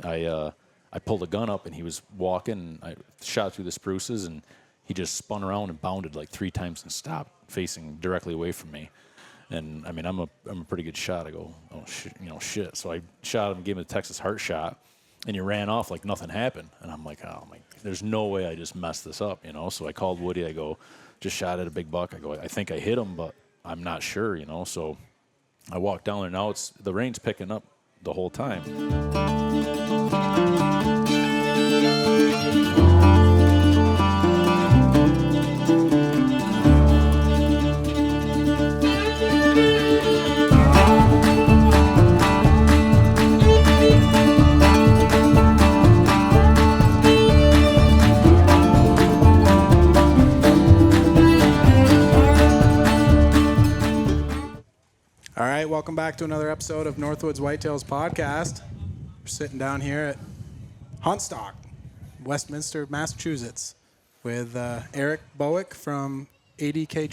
I pulled a gun up, and he was walking, and I shot through the spruces, and he just spun around and bounded like 3 times and stopped, facing directly away from me. And I mean, I'm a pretty good shot. I go, oh shit. So I shot him, gave him a Texas heart shot, and he ran off like nothing happened. And I'm like, oh my, there's no way I just messed this up, So I called Woody. I go, just shot at a big buck. I go, I think I hit him, but I'm not sure, So I walked down there. Now the rain's picking up the whole time. All right, welcome back to another episode of Northwoods Whitetails Podcast. We're sitting down here at Huntstock, Westminster, Massachusetts, with Eric Boek from ADK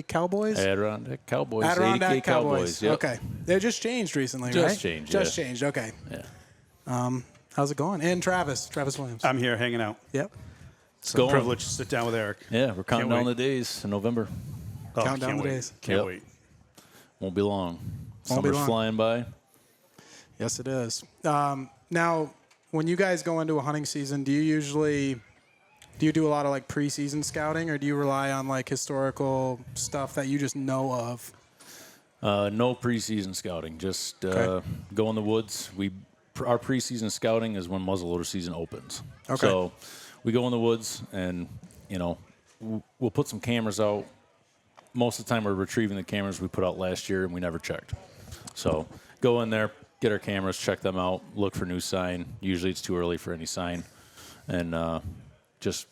Cowboys? Adirondack Cowboys. Adirondack ADK Cowboys. Yep. Okay. They just changed recently, right? Just changed, okay. Yeah. How's it going? And Travis Williams. I'm here hanging out. Yep. It's a privilege to sit down with Eric. Yeah, we're counting down the days in November. Count down the days. Can't wait. Won't be long. Won't be Summer's long. flying by. Yes, it is. Now, when you guys go into a hunting season, do you do a lot of like preseason scouting, or do you rely on like historical stuff that you just know of? No preseason scouting. Just go in the woods. Our preseason scouting is when muzzleloader season opens. Okay. So we go in the woods, and we'll put some cameras out. Most of the time, we're retrieving the cameras we put out last year, and we never checked. So go in there, get our cameras, check them out, look for new sign. Usually it's too early for any sign. And just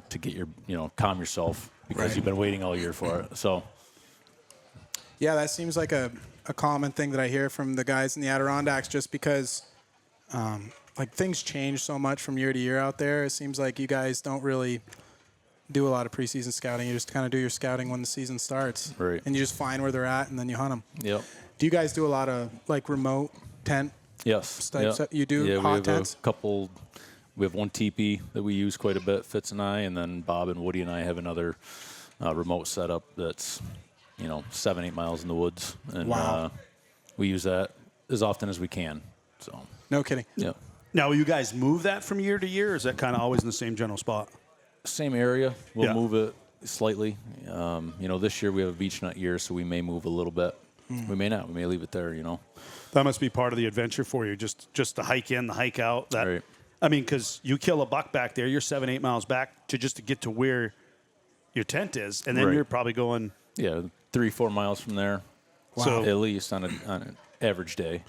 to get your, calm yourself because you've been waiting all year for it. So, yeah, that seems like a common thing that I hear from the guys in the Adirondacks, just because like things change so much from year to year out there. It seems like you guys don't really do a lot of preseason scouting. You just kind of do your scouting when the season starts. Right. And you just find where they're at, and then you hunt them. Yep. Do you guys do a lot of like remote tent? Yes. Types? Yep. You do yeah, hot we have tents? a couple. We have one teepee that we use quite a bit, Fitz and I, and then Bob and Woody and I have another remote setup that's 7-8 miles in the woods, and wow. We use that as often as we can. So no kidding. Yeah. Now, will you guys move that from year to year, or is that kind of always in the same general spot? Same area. We'll Yeah. move it slightly. This year we have a beech nut year, so we may move a little bit. We may not. We may leave it there. That must be part of the adventure for you, just the hike in, the hike out. That Right. I mean, because you kill a buck back there, you're 7-8 miles back to get to where your tent is, and then Right. you're probably going. Yeah, 3-4 miles from there. Wow. So at least on an average day.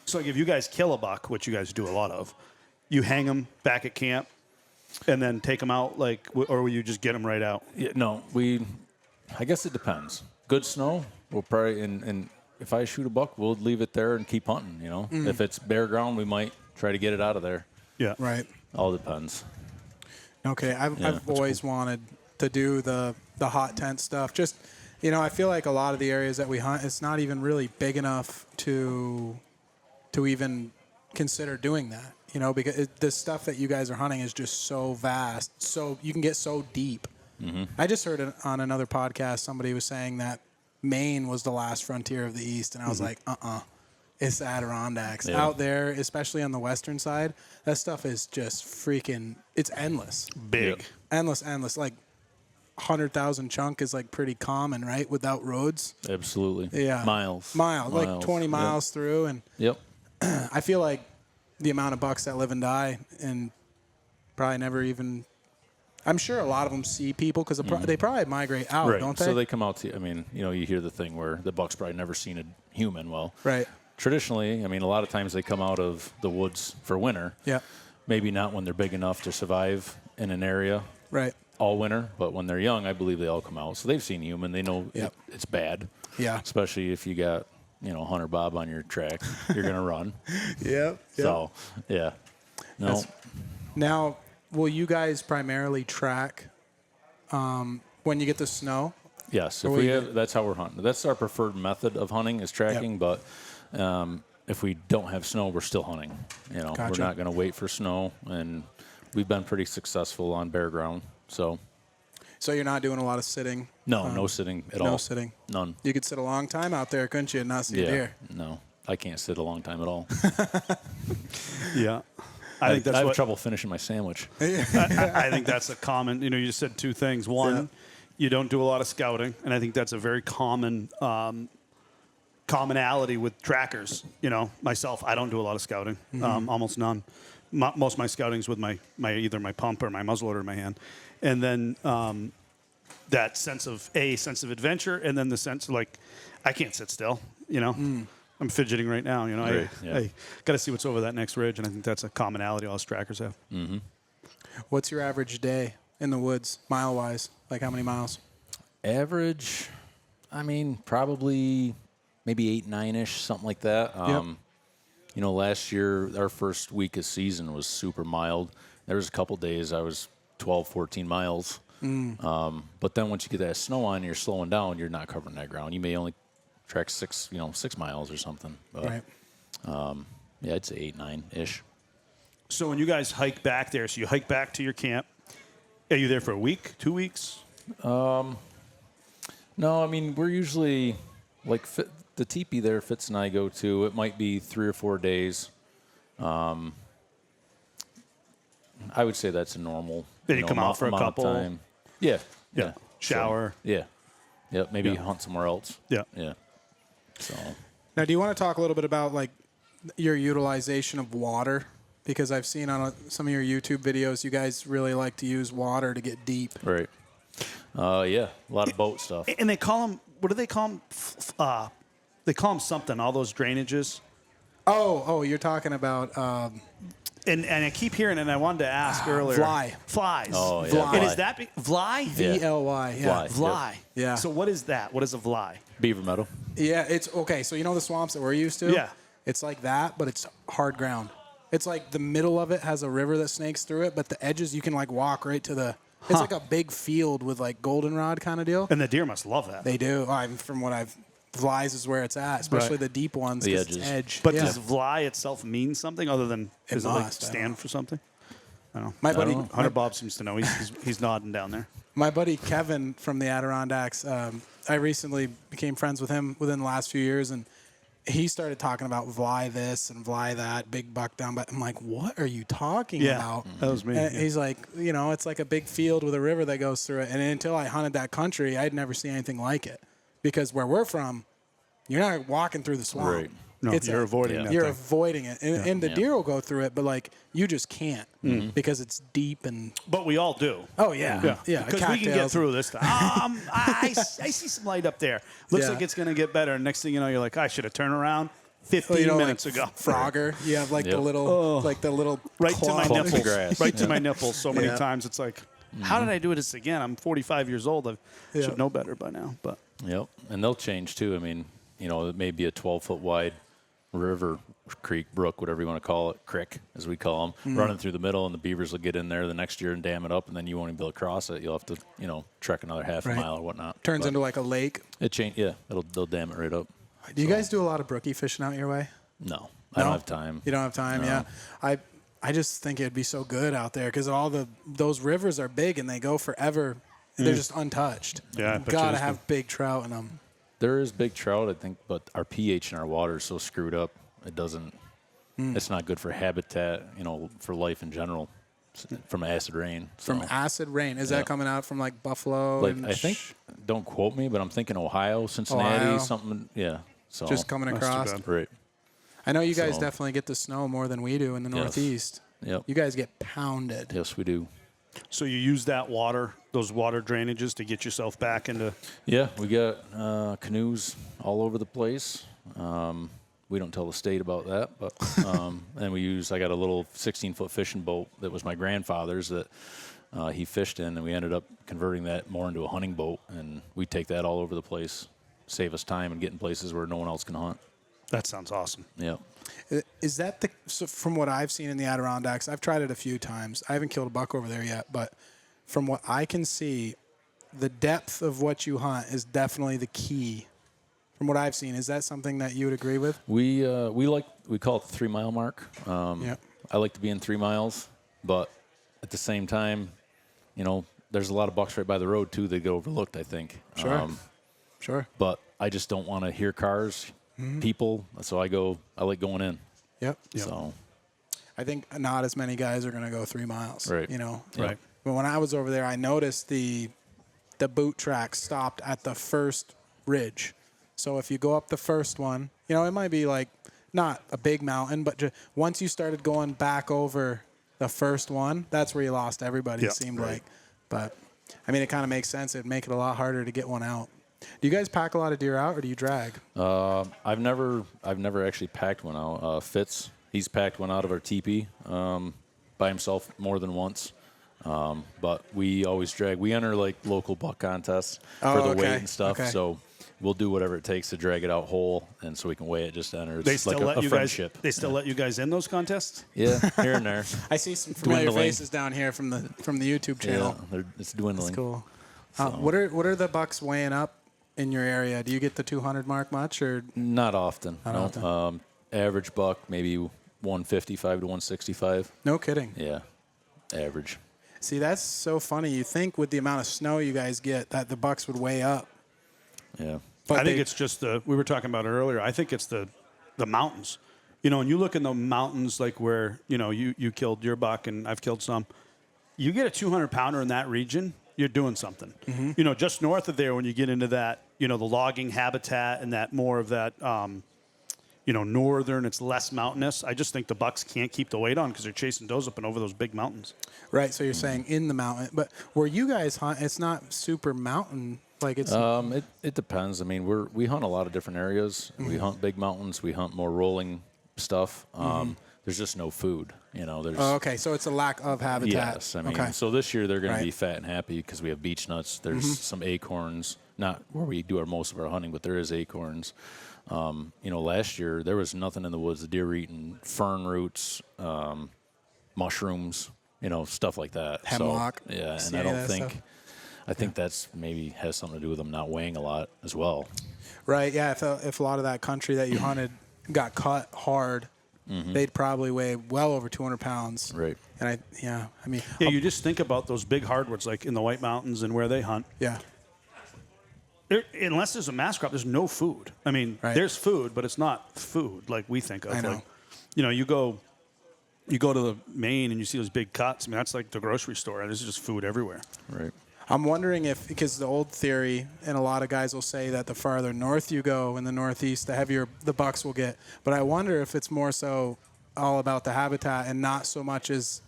So like if you guys kill a buck, which you guys do a lot of, you hang them back at camp, and then take them out, or will you just get them right out? Yeah, no, I guess it depends. Good snow, we'll probably, and if I shoot a buck, we'll leave it there and keep hunting, If it's bare ground, we might try to get it out of there. Yeah. Right. All depends. Okay. I've always wanted to do the hot tent stuff. Just, I feel like a lot of the areas that we hunt, it's not even really big enough to even consider doing that. Because the stuff that you guys are hunting is just so vast, so you can get so deep. Mm-hmm. I just heard on another podcast somebody was saying that Maine was the last frontier of the East, and I was like, it's the Adirondacks. Yeah. Out there, especially on the western side, that stuff is just freaking, it's endless. Big. Yep. Endless. Like 100,000 chunk is like pretty common, right? Without roads. Absolutely. Yeah. Miles. Like 20 miles through. And Yep. I feel like the amount of bucks that live and die and probably never even, I'm sure a lot of them see people because they probably migrate out, Right. don't they? So they come out you hear the thing where the buck's probably never seen a human. Well, right. Traditionally, a lot of times they come out of the woods for winter. Yeah. Maybe not when they're big enough to survive in an area Right. all winter, but when they're young, I believe they all come out. So they've seen human. They know it's bad. Yeah. Especially if you got, Hunter Bob on your track, you're going to run. Yep. So, yeah. No. Now, will you guys primarily track when you get the snow? Yes. If that's how we're hunting. That's our preferred method of hunting is tracking, but if we don't have snow, we're still hunting. You know, Gotcha. we're not going to wait for snow, and we've been pretty successful on bare ground. So you're not doing a lot of sitting? no sitting at all. No sitting? None. You could sit a long time out there, couldn't you, and not see a deer? No, I can't sit a long time at all. Yeah. I think that's I have what, trouble finishing my sandwich. I think that's a common, you just said two things. One, you don't do a lot of scouting, and I think that's a very common commonality with trackers. Myself, I don't do a lot of scouting, almost none. Most of my scouting's with my either my pump or my muzzleloader in my hand. And then that sense of adventure, and then the sense of, like, I can't sit still, I'm fidgeting right now, Right, I got to see what's over that next ridge, and I think that's a commonality all us trackers have. Mm-hmm. What's your average day in the woods, mile-wise? Like how many miles? Average, I mean, probably maybe 8-9-ish, something like that. Last year, our first week of season was super mild. There was a couple days I was 12, 14 miles. But then once you get that snow on, you're slowing down, you're not covering that ground. You may only track 6 miles or something. But, Right. I'd say 8-9-ish. So when you guys hike back there, so you hike back to your camp, are you there for a week, 2 weeks? No, I mean, we're usually, like, the teepee there, Fitz and I go to, it might be 3 or 4 days. I would say that's a normal. Then you come out for a amount of couple. time. Yeah. Shower. So, yeah. Maybe hunt somewhere else. Yeah. Yeah. So. Now, do you want to talk a little bit about, like, your utilization of water? Because I've seen on some of your YouTube videos, you guys really like to use water to get deep. Right. Yeah. A lot of boat stuff. And they call them, what do they call them? They call them something, all those drainages. Oh, you're talking about And I keep hearing, and I wanted to ask earlier. Flies. Oh, yeah. Vly. And is that Vly? VLY. Yeah. Vly. Vly. Yeah. So what is that? What is a Vly? Beaver meadow. Yeah, it's okay. So you know the swamps that we're used to? Yeah. It's like that, but it's hard ground. It's like the middle of it has a river that snakes through it, but the edges you can like walk right to the. It's like a big field with like goldenrod kind of deal. And the deer must love that. They do. From what I've. Vlies is where it's at, especially Right. the deep ones. The 'cause it's edges. edge. But yeah. does Vly itself mean something other than does it like must, I don't stand know. for something? I don't know. My buddy, Hunter Bob seems to know. He's nodding down there. my buddy Kevin from the Adirondacks, I recently became friends with him within the last few years, and he started talking about Vly this and Vly that, big buck down. But I'm like, what are you talking about? That was me. And Yeah. he's like, it's like a big field with a river that goes through it. And until I hunted that country, I'd never seen anything like it. Because where we're from, you're not walking through the swamp. Right. No, you're avoiding that You're thing. avoiding it. And the deer will go through it, but like you just can't because it's deep and. But we all do. Oh, yeah. Yeah. Because we can get through this time. I see some light up there. Looks Yeah. like it's going to get better. Next thing you know, you're like, I should have turned around 15 Well, minutes like ago. Frogger. You have like Yep. the little, Right to my Clumps of nipples. grass. Right to my nipples so many Yeah. times. It's like, how did I do this again? I'm 45 years old. I Yeah. should know better by now. But Yep. And they'll change too. I mean, it may be a 12-foot wide river, creek, brook, whatever you want to call it, crick, as we call them, running through the middle, and the beavers will get in there the next year and dam it up, and then you won't even be able to cross it. You'll have to, trek another half a Right. mile or whatnot. turns But into like a lake. it change. Yeah, they'll dam it right up. Do you guys do a lot of brookie fishing out your way? No, I don't have time. You don't have time, No. yeah. I just think it'd be so good out there because those rivers are big and they go forever. They're just untouched. Yeah, I bet you Gotta that's have big trout in them. There is big trout, I think, but our pH in our water is so screwed up. It doesn't. It's not good for habitat, for life in general, from acid rain. So, From acid rain. Is that coming out from like Buffalo? like, and I think, don't quote me, but I'm thinking Ohio, Cincinnati, Ohio. something. Yeah. So just coming That's too across. bad. right. I know you guys So- definitely get the snow more than we do in the Northeast. Yep. You guys get pounded. Yes, we do. so you use that water, those water drainages to get yourself back into. Yeah, we got canoes all over the place. We don't tell the state about that, but and I got a little 16-foot fishing boat that was my grandfather's that he fished in, and we ended up converting that more into a hunting boat, and we take that all over the place, save us time and get in places where no one else can hunt. That sounds awesome. Yeah. Is that so from what I've seen in the Adirondacks, I've tried it a few times. I haven't killed a buck over there yet, but from what I can see, the depth of what you hunt is definitely the key from what I've seen. Is that something that you would agree with? We call it the 3 mile mark. Yep. I like to be in 3 miles, but at the same time, there's a lot of bucks right by the road too that get overlooked, I think. Sure. Sure. But I just don't want to hear cars, people, so I like going in. Yep. So I think not as many guys are going to go 3 miles. Right. Right. But when I was over there, I noticed the boot track stopped at the first ridge. So if you go up the first one, it might be like not a big mountain, but just once you started going back over the first one, that's where you lost everybody, it seemed like. But, I mean, it kind of makes sense. It'd make it a lot harder to get one out. Do you guys pack a lot of deer out, or do you drag? I've never actually packed one out. Fitz, he's packed one out of our teepee by himself more than once. But we always drag. We enter like local buck contests for the weight and stuff. Okay. So we'll do whatever it takes to drag it out whole, and so we can weigh it just to enter. It's They still like let a you friendship. guys. They still let you guys in those contests. Yeah, here and there. I see some familiar Dwindling. faces down here from the YouTube channel. Yeah, it's dwindling. That's cool. What are the bucks weighing up in your area? Do you get the 200 mark much, or Not often. Not no. often. Average buck maybe 155 to 165. no kidding? Yeah, average. See, that's so funny. You think with the amount of snow you guys get that the bucks would weigh up. Yeah. But I think it's just we were talking about it earlier. I think it's the mountains. And you look in the mountains like where, you killed your buck and I've killed some. You get a 200-pounder in that region, you're doing something. Just north of there when you get into that, the logging habitat and that more of that, northern, it's less mountainous. I just think the bucks can't keep the weight on because they're chasing does up and over those big mountains. right. So you're saying in the mountain, but where you guys hunt, it's not super mountain. Like it's It depends. I mean, we hunt a lot of different areas. We hunt big mountains. We hunt more rolling stuff. There's just no food. There's okay. So it's a lack of habitat. yes. I mean, okay. so this year they're going Right. to be fat and happy because we have beech nuts. There's some acorns. Not where we do most of our hunting, but there is acorns. Last year there was nothing in the woods. The deer were eating fern roots, mushrooms, stuff like that. Hemlock. So, yeah, See and I any don't of that think. stuff? I think that's maybe has something to do with them not weighing a lot as well. Right. Yeah. If a lot of that country that you hunted got cut hard, they'd probably weigh well over 200 pounds. Right. And Yeah, you just think about those big hardwoods like in the White Mountains and where they hunt. yeah. Unless there's a mass crop, there's no food. I mean, Right. there's food, but it's not food like we think of. I know. Like, you go to the Maine and you see those big cuts. I mean, that's like the grocery store. There's just food everywhere. Right. I'm wondering if, because the old theory, and a lot of guys will say that the farther north you go in the Northeast, the heavier the bucks will get. But I wonder if it's more so all about the habitat and not so much as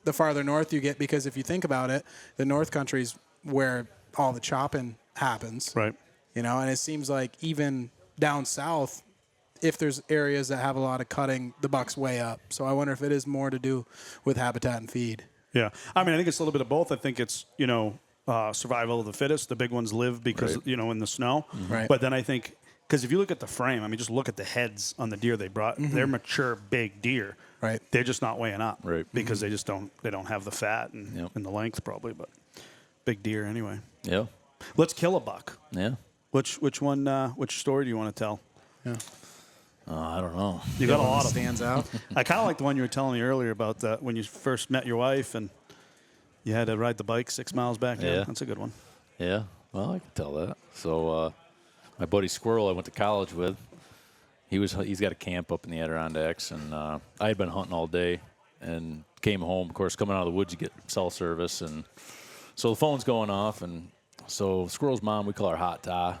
the farther north you get, because if you think about it, the North Country's where all the chopping happens. Right. And it seems like even down south, if there's areas that have a lot of cutting, the bucks way up. So I wonder if it is more to do with habitat and feed. Yeah. I mean, I think it's a little bit of both. I think it's, survival of the fittest. The big ones live because, Right. in the snow. Right. But then I think, because if you look at the frame, I mean, just look at the heads on the deer they brought. They're mature, big deer. Right. They're just not weighing up. Right. Because they just don't have the fat and, Yep. and the length probably. But big deer anyway. Yeah. Let's kill a buck. Yeah. Which one? Which story do you want to tell? Yeah. I don't know. You got a lot of them. stands out. I kind of like the one you were telling me earlier about when you first met your wife and you had to ride the bike 6 miles back there. Yeah. That's a good one. Yeah. Well, I can tell that. So my buddy Squirrel, I went to college with. He's got a camp up in the Adirondacks, and I had been hunting all day and came home. Of course, coming out of the woods, you get cell service, and so the phone's going off, and so Squirrel's mom, we call her Hot Ta.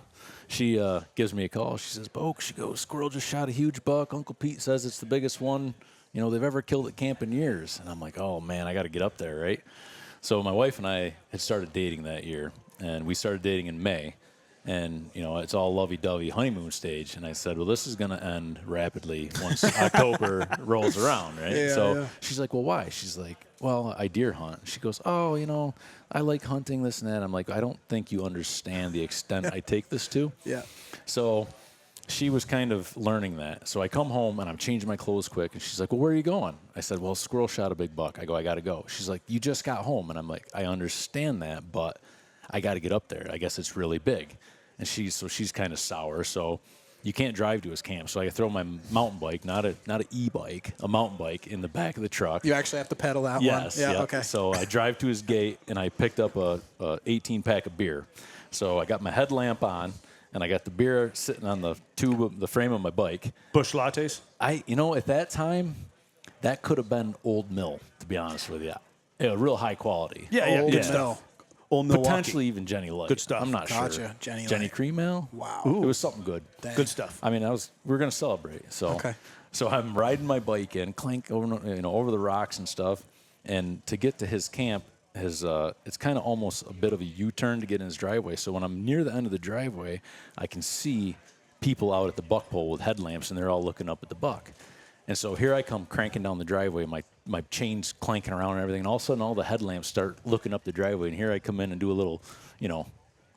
She gives me a call. She says, "Boke," she goes, "Squirrel just shot a huge buck. Uncle Pete says it's the biggest one they've ever killed at camp in years." And I'm like, "Oh man, I got to get up there, right?" So my wife and I had started dating that year, and we started dating in May. And, it's all lovey-dovey honeymoon stage. And I said, well, this is going to end rapidly once October rolls around, right? Yeah, so yeah. she's like, well, why? She's like, well, I deer hunt. She goes, oh, I like hunting this and that. I'm like, I don't think you understand the extent I take this to. Yeah. So she was kind of learning that. So I come home, and I'm changing my clothes quick. And she's like, well, where are you going? I said, well, Squirrel shot a big buck. I go, I got to go. She's like, you just got home. And I'm like, I understand that, but I got to get up there. I guess it's really big. And she's kind of sour. So you can't drive to his camp. So I throw my mountain bike, not an e-bike, a mountain bike in the back of the truck. You actually have to pedal that one? Yes. Yeah, Yep. okay. So I drive to his gate, and I picked up a 18-pack of beer. So I got my headlamp on, and I got the beer sitting on the tube of the frame of my bike. Bush lattes? At that time, that could have been Old Mill, to be honest with you. Yeah, real high quality. Yeah, Old good Mill. stuff. Old Milwaukee. Potentially even Jenny Light. Good stuff. I'm not Gotcha. sure. Jenny Jenny Light. Cream Ale? Wow. It was something good. Dang. Good stuff. I mean, we're going to celebrate. So, Okay. So I'm riding my bike in, clank over the rocks and stuff, and to get to his camp, it's kind of almost a bit of a U-turn to get in his driveway. So when I'm near the end of the driveway, I can see people out at the buck pole with headlamps, and they're all looking up at the buck. And so here I come cranking down the driveway, my chain's clanking around and everything, and all of a sudden all the headlamps start looking up the driveway, and here I come in and do a little,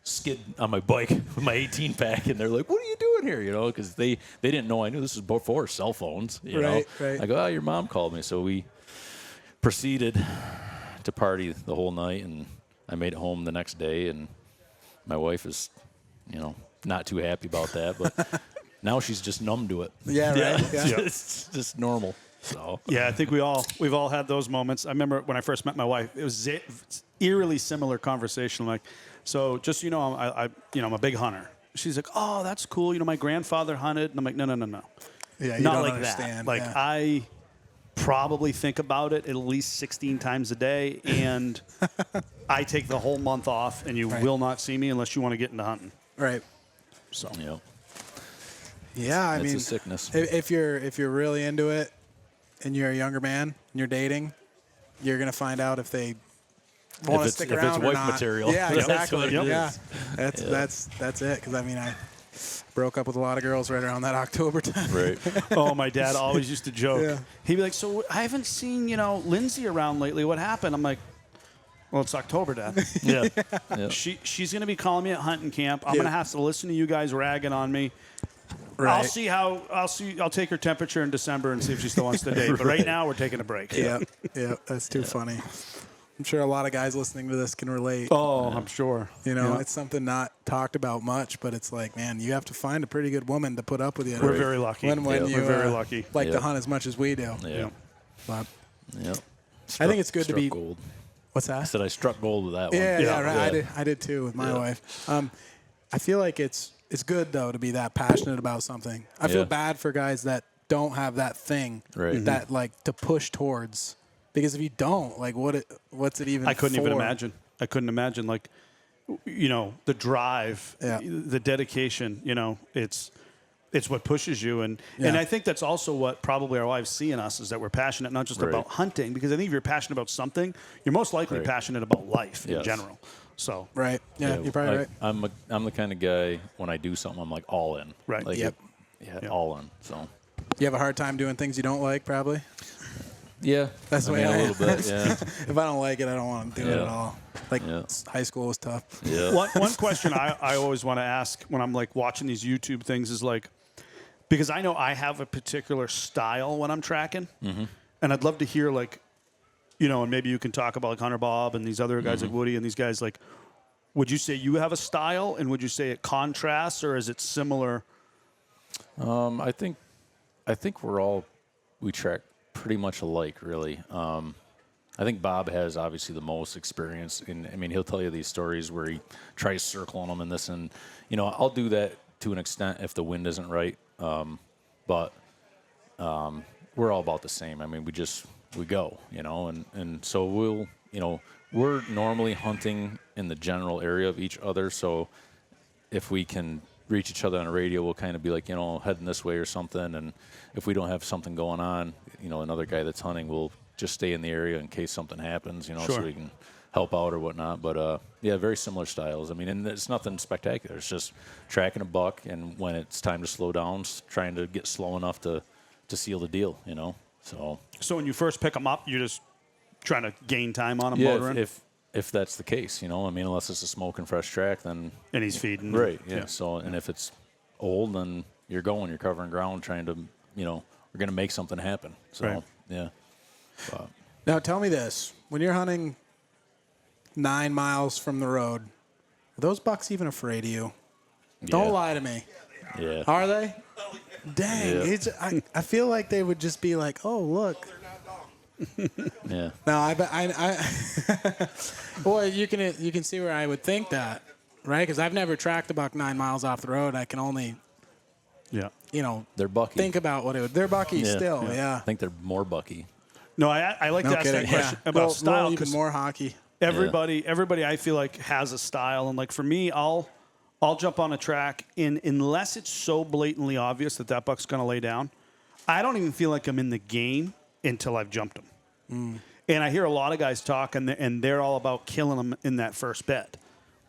skid on my bike with my 18-pack, and they're like, "What are you doing here?" Because they didn't know I knew this was before cell phones. Right. I go, "Oh, your mom called me," so we proceeded to party the whole night, and I made it home the next day, and my wife is, not too happy about that, but now she's just numb to it. Yeah, right. Yeah. It's just normal. So Yeah, I think we've all had those moments. I remember when I first met my wife, it was eerily similar conversation. Like, so just so you know, I'm a big hunter. She's like, "Oh, that's cool. My grandfather hunted," and I'm like, "No. Yeah, you Not don't like understand. that. Like yeah. I probably think about it at least 16 times a day, and I take the whole month off, and you will not see me unless you want to get into hunting." Right. So Yeah, I it's mean, a sickness. if you're really into it, and you're a younger man and you're dating, you're gonna find out if they want to stick if around it's or wife not. material. Yeah, That's exactly. what it Yeah, is. that's it. Because I broke up with a lot of girls right around that October time. Right. Oh, my dad always used to joke. Yeah. He'd be like, "So I haven't seen, Lindsay around lately. What happened?" I'm like, "Well, it's October, Dad. Yeah. Yeah. She's going to be calling me at hunting camp. I'm Yeah. going to have to listen to you guys ragging on me. Right. I'll take her temperature in December and see if she still wants to date. But right now, we're taking a break." Yeah, that's too funny. I'm sure a lot of guys listening to this can relate. Oh, I'm sure. It's something not talked about much, but it's like, man, you have to find a pretty good woman to put up with you. We're very lucky. When you we're very lucky. like Yeah. to hunt as much as we do. Yeah. But Yeah. I think it's good to Struck be. gold. What's I that? said I struck gold with that one. Yeah, right. Yeah. I did too with my Yeah. wife. I feel like it's good though to be that passionate about something. I feel Yeah. bad for guys that don't have that thing Right. that like to push towards. Because if you don't, like, what's it even? I couldn't for? even imagine. I couldn't imagine, like, the drive, Yeah. the dedication. It's what pushes you, and Yeah. I think that's also what probably our wives see in us is that we're passionate not just Right. about hunting, because I think if you're passionate about something, you're most likely Right. passionate about life in Yes. general. So Right. Yeah, you're probably right. I'm the kind of guy when I do something I'm like all in. Right. Like Yep. all in. So You have a hard time doing things you don't like, probably. yeah, That's the way a I am. little bit. Yeah. If I don't like it, I don't want to do it Yeah. at all. Like Yeah. high school was tough. Yeah. one question I always want to ask when I'm like watching these YouTube things is like, because I know I have a particular style when I'm tracking, and I'd love to hear like, and maybe you can talk about like Hunter Bob and these other guys like Woody and these guys, like, would you say you have a style, and would you say it contrasts, or is it similar? I think we track pretty much alike, really. I think Bob has obviously the most experience, and I mean he'll tell you these stories where he tries circling them and this, and I'll do that to an extent if the wind isn't right, but we're all about the same. I mean we go, and so we're normally hunting in the general area of each other, so if we can reach each other on the radio, we'll kind of be like, heading this way or something. And if we don't have something going on, another guy that's hunting will just stay in the area in case something happens, Sure. so we can help out or whatnot. But, yeah, very similar styles. I mean, and it's nothing spectacular. It's just tracking a buck, and when it's time to slow down, trying to get slow enough to seal the deal, So So when you first pick them up, you're just trying to gain time on them, yeah, motoring, if that's the case, I mean, unless it's a smoking fresh track, then and he's feeding. right, yeah. So, and if it's old, then you're covering ground, trying to, we're going to make something happen. So, Right. yeah. Now tell me this: when you're hunting 9 miles from the road, are those bucks even afraid of you? Don't lie to me. Yeah. Are they? Dang. Yeah. I feel like they would just be like, oh, look. Yeah. No, well, you can see where I would think that, right? Because I've never tracked a buck 9 miles off the road. I can only, They're bucky. think about what it would. They're bucky still, yeah. I think they're more bucky. No, I like to ask that question about Well, style even because more hockey. everybody I feel like has a style, and like for me, I'll jump on a track unless it's so blatantly obvious that buck's going to lay down. I don't even feel like I'm in the game until I've jumped him. And I hear a lot of guys talk, and they're all about killing them in that first bed,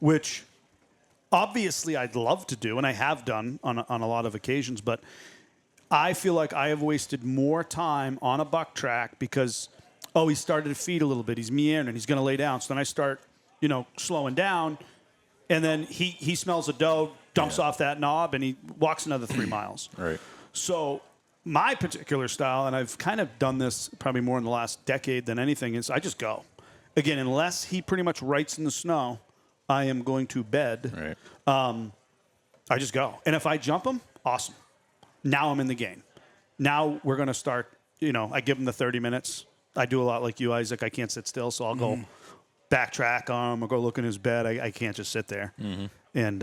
which obviously I'd love to do, and I have done on a lot of occasions, but I feel like I have wasted more time on a buck track because, he started to feed a little bit. He's meandering. He's going to lay down. So then I start, slowing down, and then he smells a doe, dumps off that knob, and he walks another 3 miles. Right. So my particular style, and I've kind of done this probably more in the last decade than anything, is I just go. Again, unless he pretty much writes in the snow, I am going to bed. Right. I just go. And if I jump him, awesome. Now I'm in the game. Now we're going to start, I give him the 30 minutes. I do a lot like you, Isaac. I can't sit still, so I'll go backtrack on him or go look in his bed. I can't just sit there. And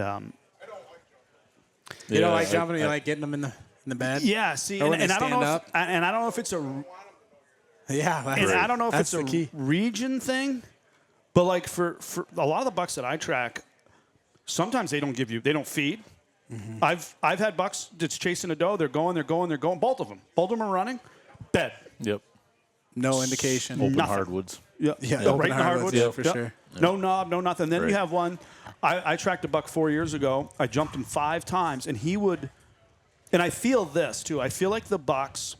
you don't like jumping? You like getting them in the bed? yeah, see, Or when and they I don't stand know up? and I don't know if it's a Yeah. and I don't know if that's it's the a key. region thing, but like for a lot of the bucks that I track, sometimes they don't feed. I've had bucks that's chasing a doe. They're going. Both of them are running. Bed. Yep. No indication. Open Nothing. hardwoods. Yeah. Yeah, Go open right in the hardwoods, hardwoods. yeah, for sure. No knob, no nothing. Then Right. you have one. I tracked a buck 4 years ago. I jumped him 5 times, and he would. And I feel this too. I feel like the bucks,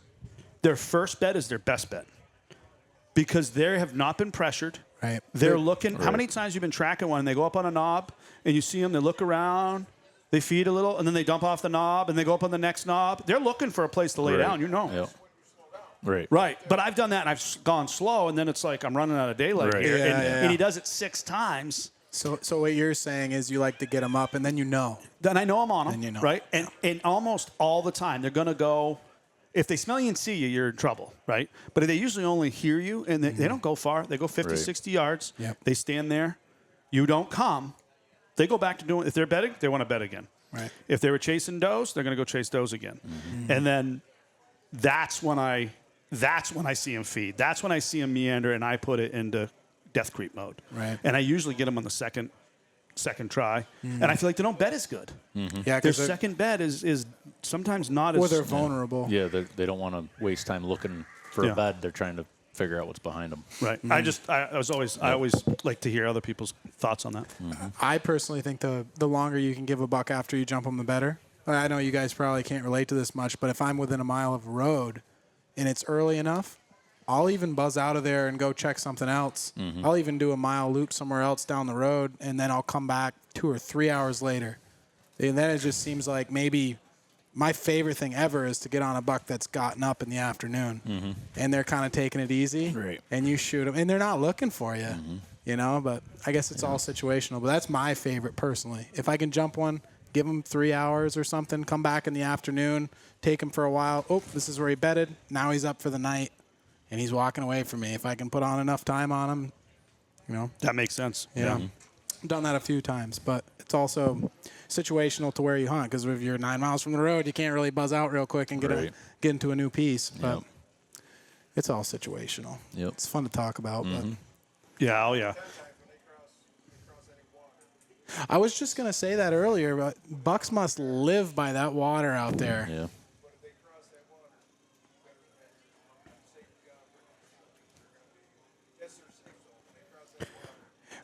their first bed is their best bed because they have not been pressured. Right. They're looking. How many times you've been tracking one and they go up on a knob and you see them, they look around, they feed a little, and then they dump off the knob and they go up on the next knob. They're looking for a place to lay Right. down, Yep. Right. Right. But I've done that and I've gone slow, and then it's like I'm running out of daylight Right. here. Yeah, and, yeah. and he does it 6 times. So what you're saying is you like to get them up, and then Then I know I'm on them, Then you know. right? And almost all the time, they're going to go. If they smell you and see you, you're in trouble, right? But they usually only hear you, and they don't go far. They go 50, Right. 60 yards. Yep. They stand there. You don't come. They go back to doing. If they're bedding, they want to bed again. Right. If they were chasing does, they're going to go chase does again. And then that's when I see them feed. That's when I see them meander, and I put it into death creep mode. Right. And I usually get them on the second try, and I feel like they don't bed as good. Yeah, Their because second bed is sometimes not or as. they're vulnerable. Yeah. They don't want to waste time looking for Yeah. a bed. They're trying to figure out what's behind them. Right. I always like to hear other people's thoughts on that. I personally think the longer you can give a buck after you jump them, the better. I know you guys probably can't relate to this much, but if I'm within a mile of a road and it's early enough, I'll even buzz out of there and go check something else. I'll even do a mile loop somewhere else down the road, and then I'll come back 2 or 3 hours later. And then it just seems like maybe my favorite thing ever is to get on a buck that's gotten up in the afternoon, and they're kind of taking it easy, Right. and you shoot them, and they're not looking for you, but I guess it's all situational. But that's my favorite personally. If I can jump one, give him 3 hours or something, come back in the afternoon, take him for a while. Oh, this is where he bedded. Now he's up for the night, and he's walking away from me. If I can put on enough time on him, That makes sense. yeah. Done that a few times, but it's also situational to where you hunt, because if you're 9 miles from the road, you can't really buzz out real quick and Right. get into a new piece. But Yep. it's all situational. Yep. It's fun to talk about. But Yeah. Oh yeah. I was just gonna say that earlier, but bucks must live by that water out there. Yeah.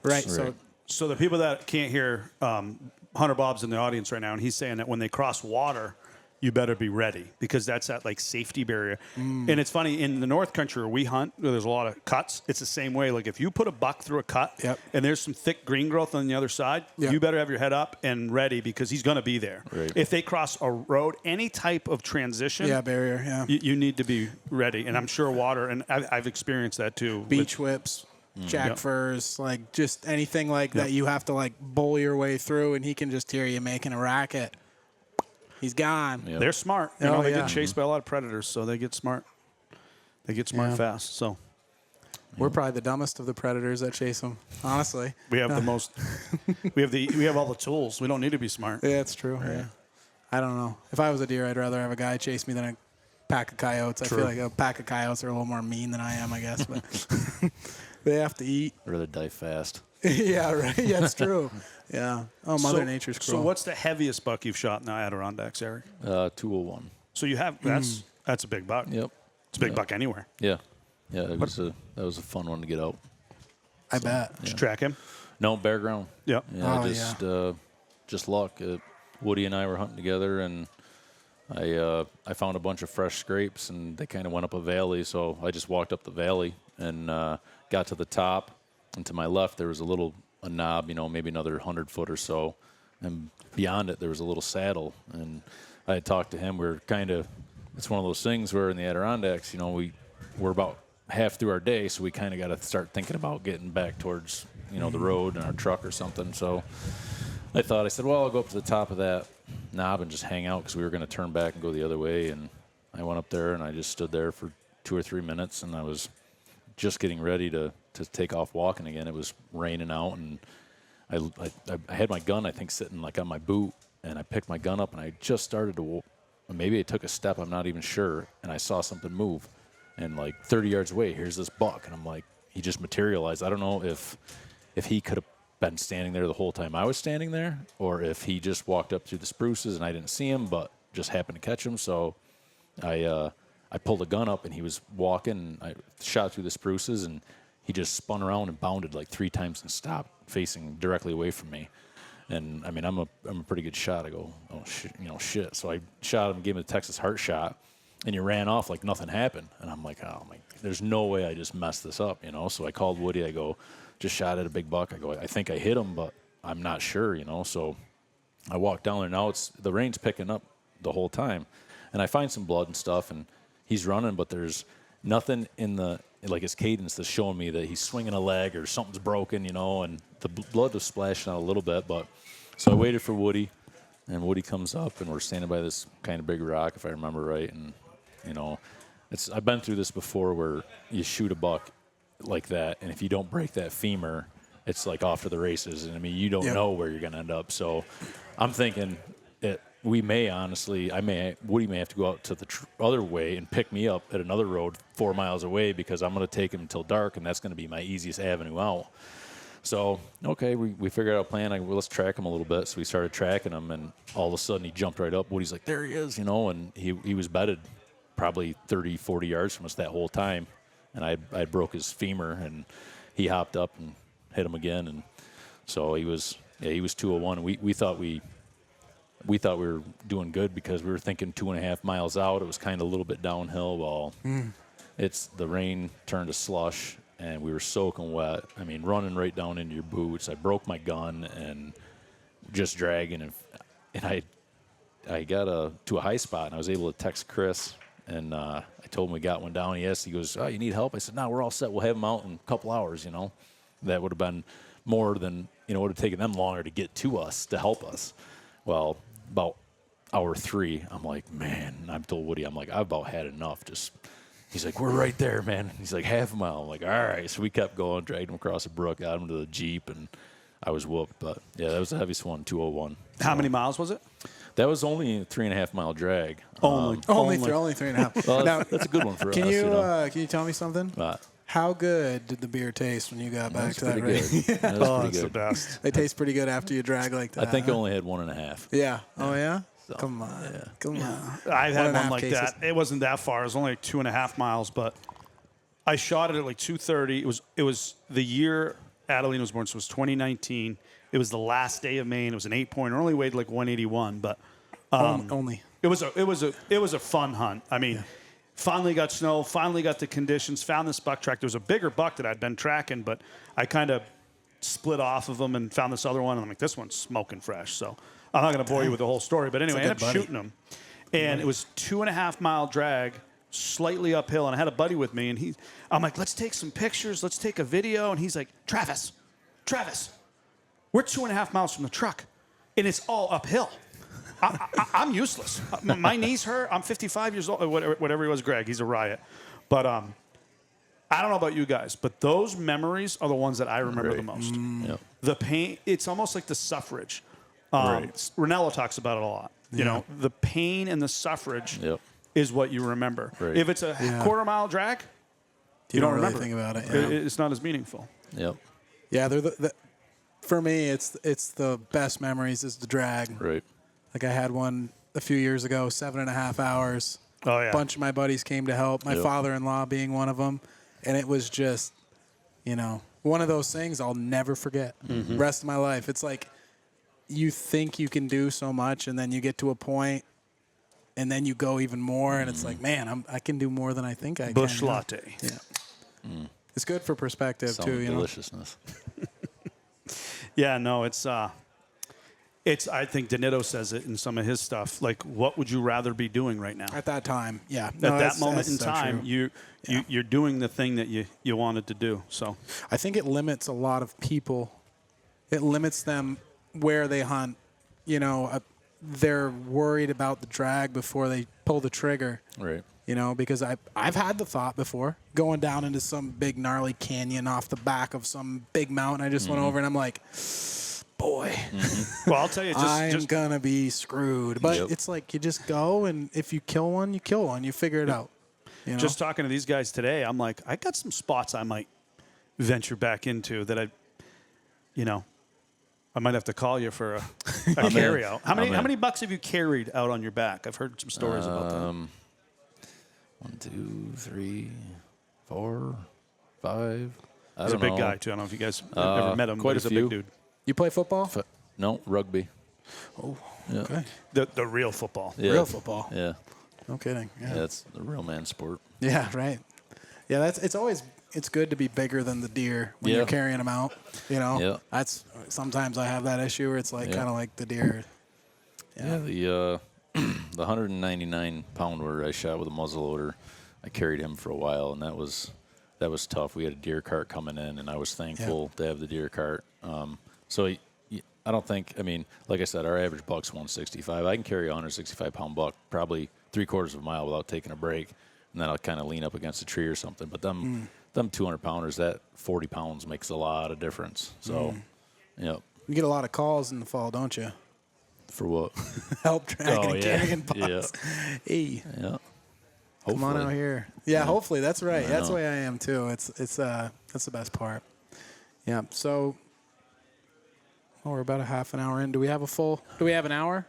Right. So Right. So the people that can't hear, Hunter Bob's in the audience right now, and he's saying that when they cross water, you better be ready because that's that like safety barrier. And it's funny, in the North Country where we hunt, where there's a lot of cuts, it's the same way. Like if you put a buck through a cut Yep. and there's some thick green growth on the other side, Yep. you better have your head up and ready because he's going to be there. Right. If they cross a road, any type of transition, yeah, barrier. Yeah. you need to be ready. And I'm sure water, and I've experienced that too. Beach whips, jack Yep. furs, like just anything like that you have to like bowl your way through, and he can just hear you making a racket. He's gone. Yep. They're smart. You Oh, know, they yeah. get chased by a lot of predators, so they get smart. They get smart fast. So We're probably the dumbest of the predators that chase them. Honestly, we have the most. we have all the tools. We don't need to be smart. yeah, it's true. Yeah. I don't know. If I was a deer, I'd rather have a guy chase me than a pack of coyotes. I True. feel like a pack of coyotes are a little more mean than I am, I guess. But they have to eat. I'd rather die fast. Yeah, right. Yeah, it's true. Yeah. Oh, Mother Nature's cruel. So what's the heaviest buck you've shot in the Adirondacks, Eric? 201. So you have that's a big buck. Yep. It's a big buck anywhere. Yeah. Yeah, that was a fun one to get out. I bet. Did you track him? No, bare ground. Yep. Yeah, just luck. Woody and I were hunting together, and I found a bunch of fresh scrapes, and they kind of went up a valley. So I just walked up the valley and got to the top, and to my left there was a knob, maybe another 100 foot or so, and beyond it there was a little saddle. And I had talked to him. It's one of those things where in the Adirondacks, we're about half through our day, so we kind of got to start thinking about getting back towards the road and our truck or something. So I said, well, I'll go up to the top of that knob and just hang out, because we were going to turn back and go the other way. And I went up there and I just stood there for 2 or 3 minutes, and I was just getting ready to take off walking again. It was raining out, and I had my gun, I think, sitting like on my boot, and I picked my gun up and I just started to maybe I took a step, I'm not even sure, and I saw something move. And like 30 yards away, here's this buck, and I'm like, he just materialized. I don't know if he could have been standing there the whole time I was standing there, or if he just walked up through the spruces and I didn't see him, but just happened to catch him. So I pulled a gun up, and he was walking. I shot through the spruces, and he just spun around and bounded like 3 times and stopped, facing directly away from me. And I mean, I'm a pretty good shot. I go, oh shit. So I shot him, gave him a Texas heart shot, and he ran off like nothing happened. And I'm like, oh my, there's no way I just messed this up, So I called Woody. I go, just shot at a big buck. I go, I think I hit him, but I'm not sure, So I walk down there. Now the rain's picking up the whole time, and I find some blood and stuff, and he's running, but there's nothing in his cadence that's showing me that he's swinging a leg or something's broken, and the blood was splashing out a little bit. But so I waited for Woody, and Woody comes up, and we're standing by this kind of big rock, if I remember right. And I've been through this before, where you shoot a buck like that, and if you don't break that femur, it's like off to the races. And I mean, you don't know where you're going to end up. So I'm thinking Woody may have to go out to the other way and pick me up at another road 4 miles away, because I'm going to take him until dark, and that's going to be my easiest avenue out. So, okay, we figured out a plan. Let's track him a little bit. So we started tracking him, and all of a sudden he jumped right up. Woody's like, there he is, and he was bedded probably 30, 40 yards from us that whole time. And I broke his femur, and he hopped up and hit him again. And so he was 201. We thought we were doing good, because we were thinking 2.5 miles out. It was kind of a little bit downhill. Well, the rain turned to slush, and we were soaking wet. I mean, running right down into your boots. I broke my gun and just dragging, and I got to a high spot, and I was able to text Chris, and I told him we got one down. He goes, oh, you need help? I said, no, we're all set. We'll have him out in a couple hours. That would have been more than it would have taken them longer to get to us to help us. Well, about hour 3, I'm like, man, and I've told Woody, I'm like, I've about had enough. He's like, we're right there, man. He's like, half a mile. I'm like, all right. So we kept going, dragged him across the brook, got him to the Jeep, and I was whooped. But, yeah, that was the heaviest one, 201. How many miles was it? That was only a 3.5 mile drag. Only 3.5. Well, Now, that's a good one for us. can you tell me something? How good did the beer taste when you got back to that race? That's the best. They taste pretty good after you drag like that. I think I only had 1.5. Yeah. Oh, yeah? So, Come on. yeah. Come on. I had one like cases. that. It wasn't that far. It was only like 2.5 miles, but I shot it at like 2:30. It was the year Adeline was born, so it was 2019. It was the last day of May, and it was an 8-pointer. Only weighed like 181, but Only. it was a fun hunt. I mean, finally got snow, finally got the conditions, found this buck track. There was a bigger buck that I'd been tracking, but I kind of split off of him and found this other one, and I'm like, this one's smoking fresh. So I'm not going to bore you with the whole story, but anyway, I ended up shooting him. And it was 2.5 mile drag, slightly uphill, and I had a buddy with me, and I'm like, let's take some pictures, let's take a video, and he's like, Travis, we're 2.5 miles from the truck, and it's all uphill. I'm useless. My knees hurt. I'm 55 years old. Whatever he was, Greg. He's a riot. But I don't know about you guys, but those memories are the ones that I remember the most. Yep. The pain. It's almost like the suffrage. Right. Ranella talks about it a lot. You know, the pain and the suffrage is what you remember. Right. If it's a quarter-mile drag, you don't really remember. think about it. It's not as meaningful. Yep. Yeah, they're for me, it's the best memories is the drag. Right. Like I had one a few years ago, 7.5 hours. Oh, yeah. A bunch of my buddies came to help, my father-in-law being one of them. And it was just, one of those things I'll never forget rest of my life. It's like you think you can do so much, and then you get to a point, and then you go even more, and it's like, man, I can do more than I think I can. Bush latte. Yeah. It's good for perspective, Some too. deliciousness. Yeah, no, it's. I think Donito says it in some of his stuff. Like, what would you rather be doing right now? At that time, yeah. At that moment in time, you're doing the thing that you wanted to do. So I think it limits a lot of people. It limits them where they hunt. They're worried about the drag before they pull the trigger. Right. Because I've had the thought before going down into some big gnarly canyon off the back of some big mountain. I just went over and I'm like, boy, well, I'll tell you, I'm gonna be screwed. But Yep. it's like you just go, and if you kill one, you kill one. You figure it out. Just talking to these guys today, I'm like, I got some spots I might venture back into that I might have to call you for a carry out. How many bucks have you carried out on your back? I've heard some stories about that. 1, 2, 3, 4, 5. He's a big guy too. I don't know if you guys ever met him. Quite but he's a a few. big dude. You play football? No, rugby. Oh, Yeah. okay. The real football. Yeah. Real football. Yeah. No kidding. Yeah, it's the real man sport. Yeah, right. Yeah, it's good to be bigger than the deer when you're carrying them out. Yeah. That's sometimes I have that issue where it's like kind of like the deer. Yeah, the 199 pounder I shot with a muzzleloader, I carried him for a while, and that was tough. We had a deer cart coming in, and I was thankful to have the deer cart. So I don't think, like I said, our average buck's 165. I can carry a 165-pound buck probably 3/4 of a mile without taking a break, and then I'll kind of lean up against a tree or something. But them 200-pounders, that 40 pounds makes a lot of difference. So, You get a lot of calls in the fall, don't you? For what? Help dragging and carrying bucks. Yeah. Hey, Yeah. come on out here. Yeah, hopefully that's right. I That's the know. way I am too. That's the best part. Yeah. So, we're about a half an hour in. Do we have an hour?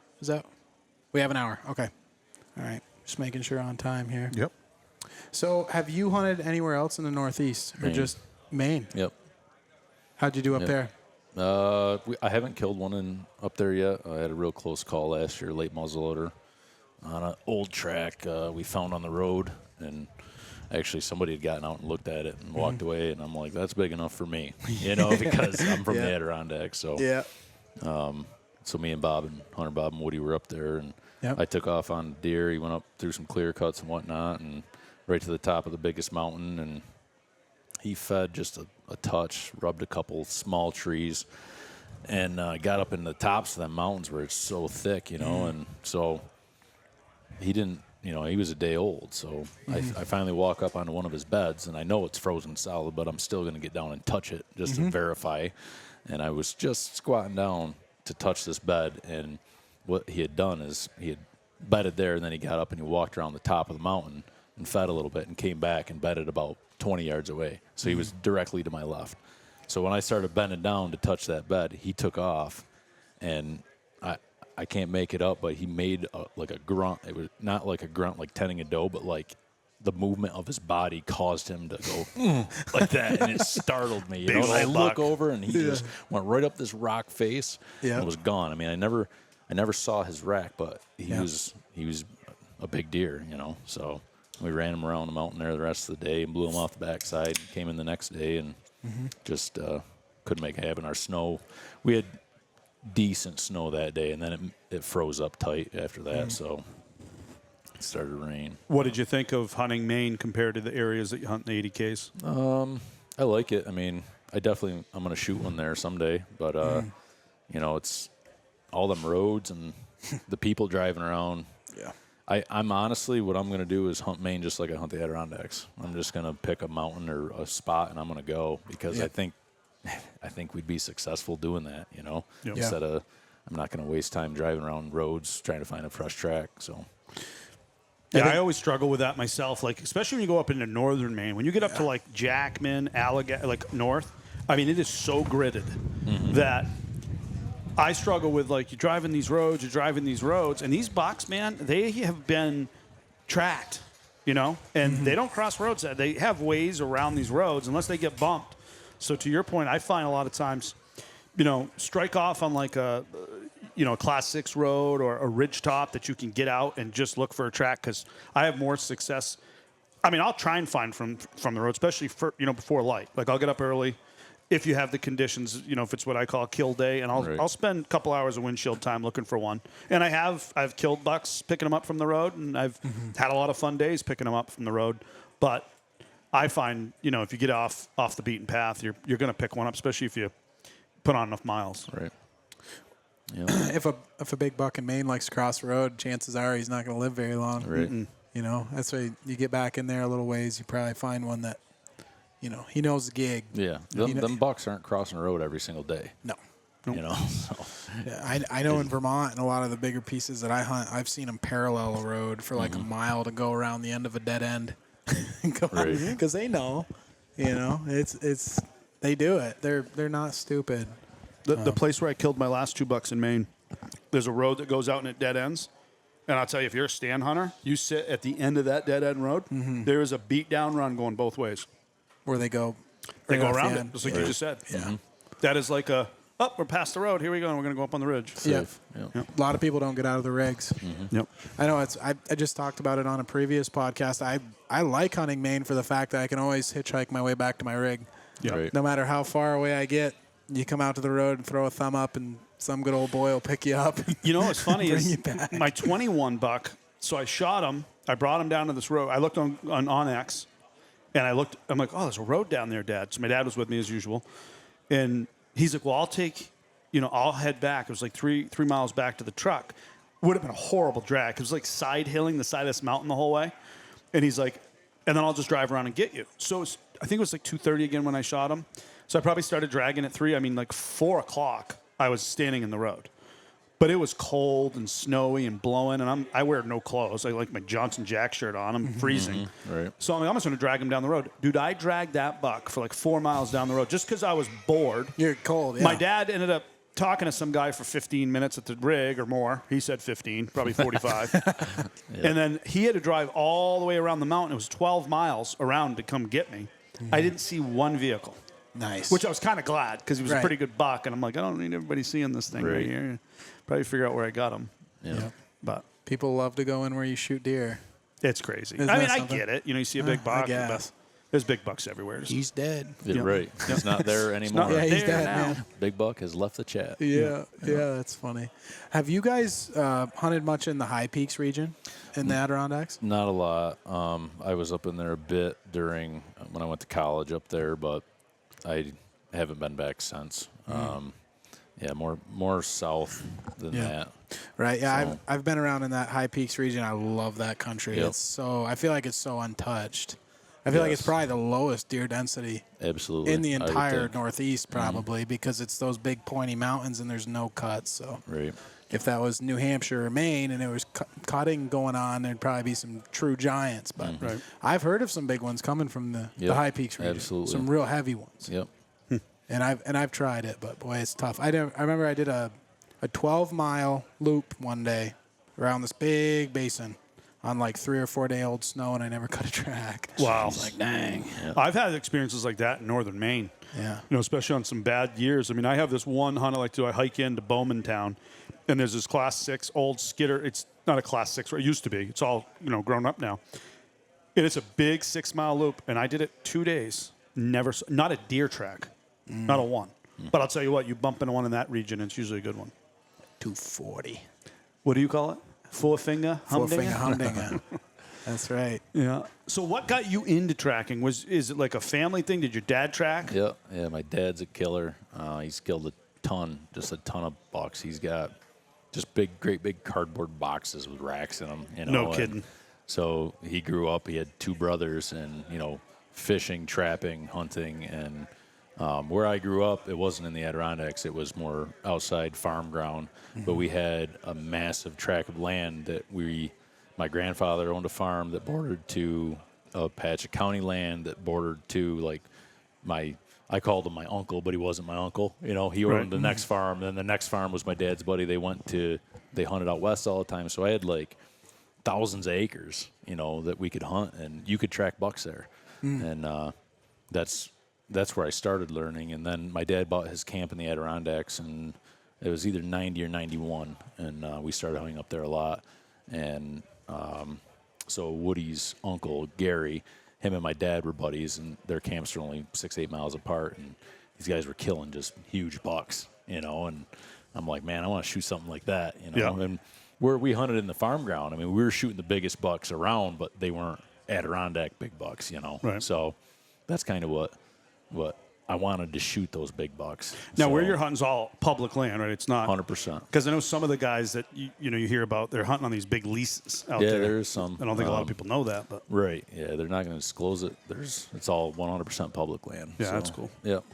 We have an hour. Okay. All right. Just making sure on time here. Yep. So, have you hunted anywhere else in the Northeast or Maine. just Maine? Yep. How'd you do up Yep. there? I haven't killed one up there yet. I had a real close call last year, late muzzleloader, on an old track we found on the road, and actually somebody had gotten out and looked at it and walked away, and I'm like, that's big enough for me, because I'm from the Adirondack. So Yeah. So me and Hunter Bob and Woody were up there, and Yep. I took off on deer. He went up through some clear cuts and whatnot, and right to the top of the biggest mountain, and he fed just a touch, rubbed a couple small trees, and got up in the tops of the mountains where it's so thick, and so he didn't, he was a day old. So I finally walk up onto one of his beds, and I know it's frozen solid, but I'm still going to get down and touch it just to verify. And I was just squatting down to touch this bed, and what he had done is he had bedded there, and then he got up and he walked around the top of the mountain and fed a little bit and came back and bedded about 20 yards away. So he was directly to my left. So when I started bending down to touch that bed, he took off, and I can't make it up, but he made like a grunt. It was not like a grunt like tending a doe, but like the movement of his body caused him to go like that, and it startled me. And I look over, and he just went right up this rock face and was gone. I never saw his rack, but he was a big deer, So we ran him around the mountain there the rest of the day and blew him off the backside. Came in the next day and just couldn't make it happen. Our snow, we had decent snow that day, and then it froze up tight after that, so it started to rain. What did you think of hunting Maine compared to the areas that you hunt in the ADKs? I like it. I'm going to shoot one there someday, but it's all them roads, and the people driving around. Yeah. I'm honestly, what I'm going to do is hunt Maine just like I hunt the Adirondacks. I'm just going to pick a mountain or a spot, and I'm going to go because I think we'd be successful doing that, you know, instead of I'm not going to waste time driving around roads trying to find a fresh track. So. Yeah, I always struggle with that myself, like especially when you go up into northern Maine. When you get up to like Jackman, Allegheny, like north, I mean, it is so gridded that I struggle with, like, you're driving these roads, and these bucks, man, they have been tracked, you know, and they don't cross roads. They have ways around these roads unless they get bumped. So to your point, I find a lot of times, you know, strike off on like a Class 6 road or a ridge top that you can get out and just look for a track, because I have more success. I mean, I'll try and find from the road, especially for, before light. Like, I'll get up early if you have the conditions, if it's what I call a kill day, and I'll spend a couple hours of windshield time looking for one. And I've killed bucks picking them up from the road, and I've had a lot of fun days picking them up from the road. But I find, if you get off the beaten path, you're going to pick one up, especially if you put on enough miles. Right. Yeah. If a big buck in Maine likes to cross the road, chances are he's not going to live very long. Right. That's why you get back in there a little ways, you probably find one that, he knows the gig. Yeah. Them bucks aren't crossing the road every single day. No. So. Yeah, I know in Vermont and a lot of the bigger pieces that I hunt, I've seen them parallel a road for like a mile to go around the end of a dead end. Because they know, it's they do it. They're not stupid. The place where I killed my last 2 bucks in Maine, there's a road that goes out and it dead ends. And I'll tell you, if you're a stand hunter, you sit at the end of that dead end road, there is a beat down run going both ways. Where they go. They go around it, just like you just said. Yeah. That is like we're past the road. Here we go. And we're going to go up on the ridge. Yeah. A lot of people don't get out of the rigs. Yep. I know I just talked about it on a previous podcast. I like hunting Maine for the fact that I can always hitchhike my way back to my rig. Yeah. Right. No matter how far away I get, you come out to the road and throw a thumb up, and some good old boy will pick you up. What's funny bring is you back. my 21 buck. So I shot him. I brought him down to this road. I looked on Onyx, and I'm like, oh, there's a road down there, Dad. So my dad was with me as usual, and he's like, well, I'll head back. It was like three miles back to the truck. Would have been a horrible drag. It was like side hilling the side of this mountain the whole way, and he's like, and then I'll just drive around and get you. So I think it was like 2:30 again when I shot him. So I probably started dragging at 3. I mean, like 4 o'clock, I was standing in the road. But it was cold and snowy and blowing, and I wear no clothes. I like my Johnson Jack shirt on. I'm freezing. Right. So I'm just going to drag him down the road. Dude, I dragged that buck for like 4 miles down the road just because I was bored. You're cold, yeah. My dad ended up talking to some guy for 15 minutes at the rig or more. He said 15, probably 45. And then he had to drive all the way around the mountain. It was 12 miles around to come get me. I didn't see one vehicle. Nice. Which I was kind of glad because he was a pretty good buck. And I'm like, I don't need everybody seeing this thing right here. Probably figure out where I got him. Yeah. But people love to go in where you shoot deer. it's crazy. Isn't I mean, that I something? get it. You see a big buck. I guess. There's big bucks everywhere. He's dead. Yeah, right. He's not there anymore. Yeah, he's there dead, now. man. Big Buck has left the chat. Yeah, that's funny. Have you guys hunted much in the High Peaks region in the Adirondacks? Not a lot. I was up in there a bit during when I went to college up there, but I haven't been back since. Yeah, more south than that. Right. Yeah, So- I've been around in that High Peaks region. I love that country. Yep. It's so I feel like it's so untouched. I feel like it's Yes. probably the lowest deer density Absolutely. in the I would entire think. Northeast, probably because it's those big pointy mountains and there's no cuts. So Right. if that was New Hampshire or Maine and there was cutting going on, there'd probably be some true giants. But Right. I've heard of some big ones coming from the Yep, High Peaks region. absolutely. Some real heavy ones. Yep. And I've tried it, but boy, it's tough. I remember I did a 12-mile loop one day around this big basin on like 3 or 4 day old snow, and I never cut a track. Wow. I was like, dang. I've had experiences like that in northern Maine. Yeah. Especially on some bad years. I mean, I have this one hunt I like to do. I hike into Bowmantown, and there's this Class 6 old skidder. It's not a Class 6, it used to be. It's all, grown up now. And it's a big 6-mile loop, and I did it 2 days. Not a deer track. Not a one. But I'll tell you what, you bump into one in that region, it's usually a good one. 240. What do you call it? Four-finger Four-finger humdinger? humdinger. That's right. Yeah. So what got you into tracking? Is it like a family thing? Did your dad track? Yep. Yeah, my dad's a killer. He's killed a ton of bucks. He's got just great big cardboard boxes with racks in them. No kidding. So he grew up. He had 2 brothers, and fishing, trapping, hunting, and where I grew up, it wasn't in the Adirondacks. It was more outside farm ground. But we had a massive tract of land that my grandfather owned a farm that bordered to a patch of county land that bordered to I called him my uncle, but he wasn't my uncle. He owned the next farm. Then the next farm was my dad's buddy. They hunted out west all the time. So I had thousands of acres, that we could hunt, and you could track bucks there. And that's where I started learning. And then my dad bought his camp in the Adirondacks, and it was either 90 or 91, and we started hunting up there a lot. And so Woody's uncle, Gary, him and my dad were buddies, and their camps were only 6-8 miles apart, and these guys were killing just huge bucks, and I'm like, man, I want to shoot something like that, Yeah. And we hunted in the farm ground. I mean, we were shooting the biggest bucks around, but they weren't Adirondack big bucks, Right. So that's kind of what I wanted to shoot, those big bucks. Now, so, where you're hunting's all public land, right? It's not 100%. Because I know some of the guys that you hear about, they're hunting on these big leases out there. Yeah, there's some. I don't think a lot of people know that, but Right. Yeah, they're not going to disclose it. It's all 100% public land. Yeah, so, that's cool. Yep.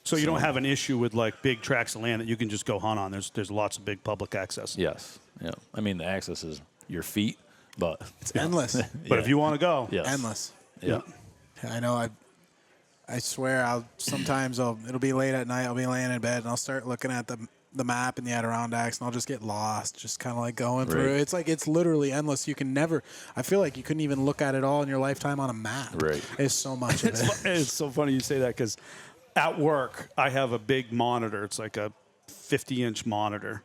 so you don't have an issue with big tracts of land that you can just go hunt on. There's lots of big public access. Yes. Yeah. I mean, the access is your feet, but It's endless. But if you want to go, yes. Endless. Yeah. I know. I swear, it'll be late at night. I'll be laying in bed, and I'll start looking at the map in the Adirondacks, and I'll just get lost, just kind of going through it. It's literally endless. You can never. I feel like you couldn't even look at it all in your lifetime on a map. Right. It's so much of it. It's so funny you say that because at work I have a big monitor. It's like a 50-inch monitor.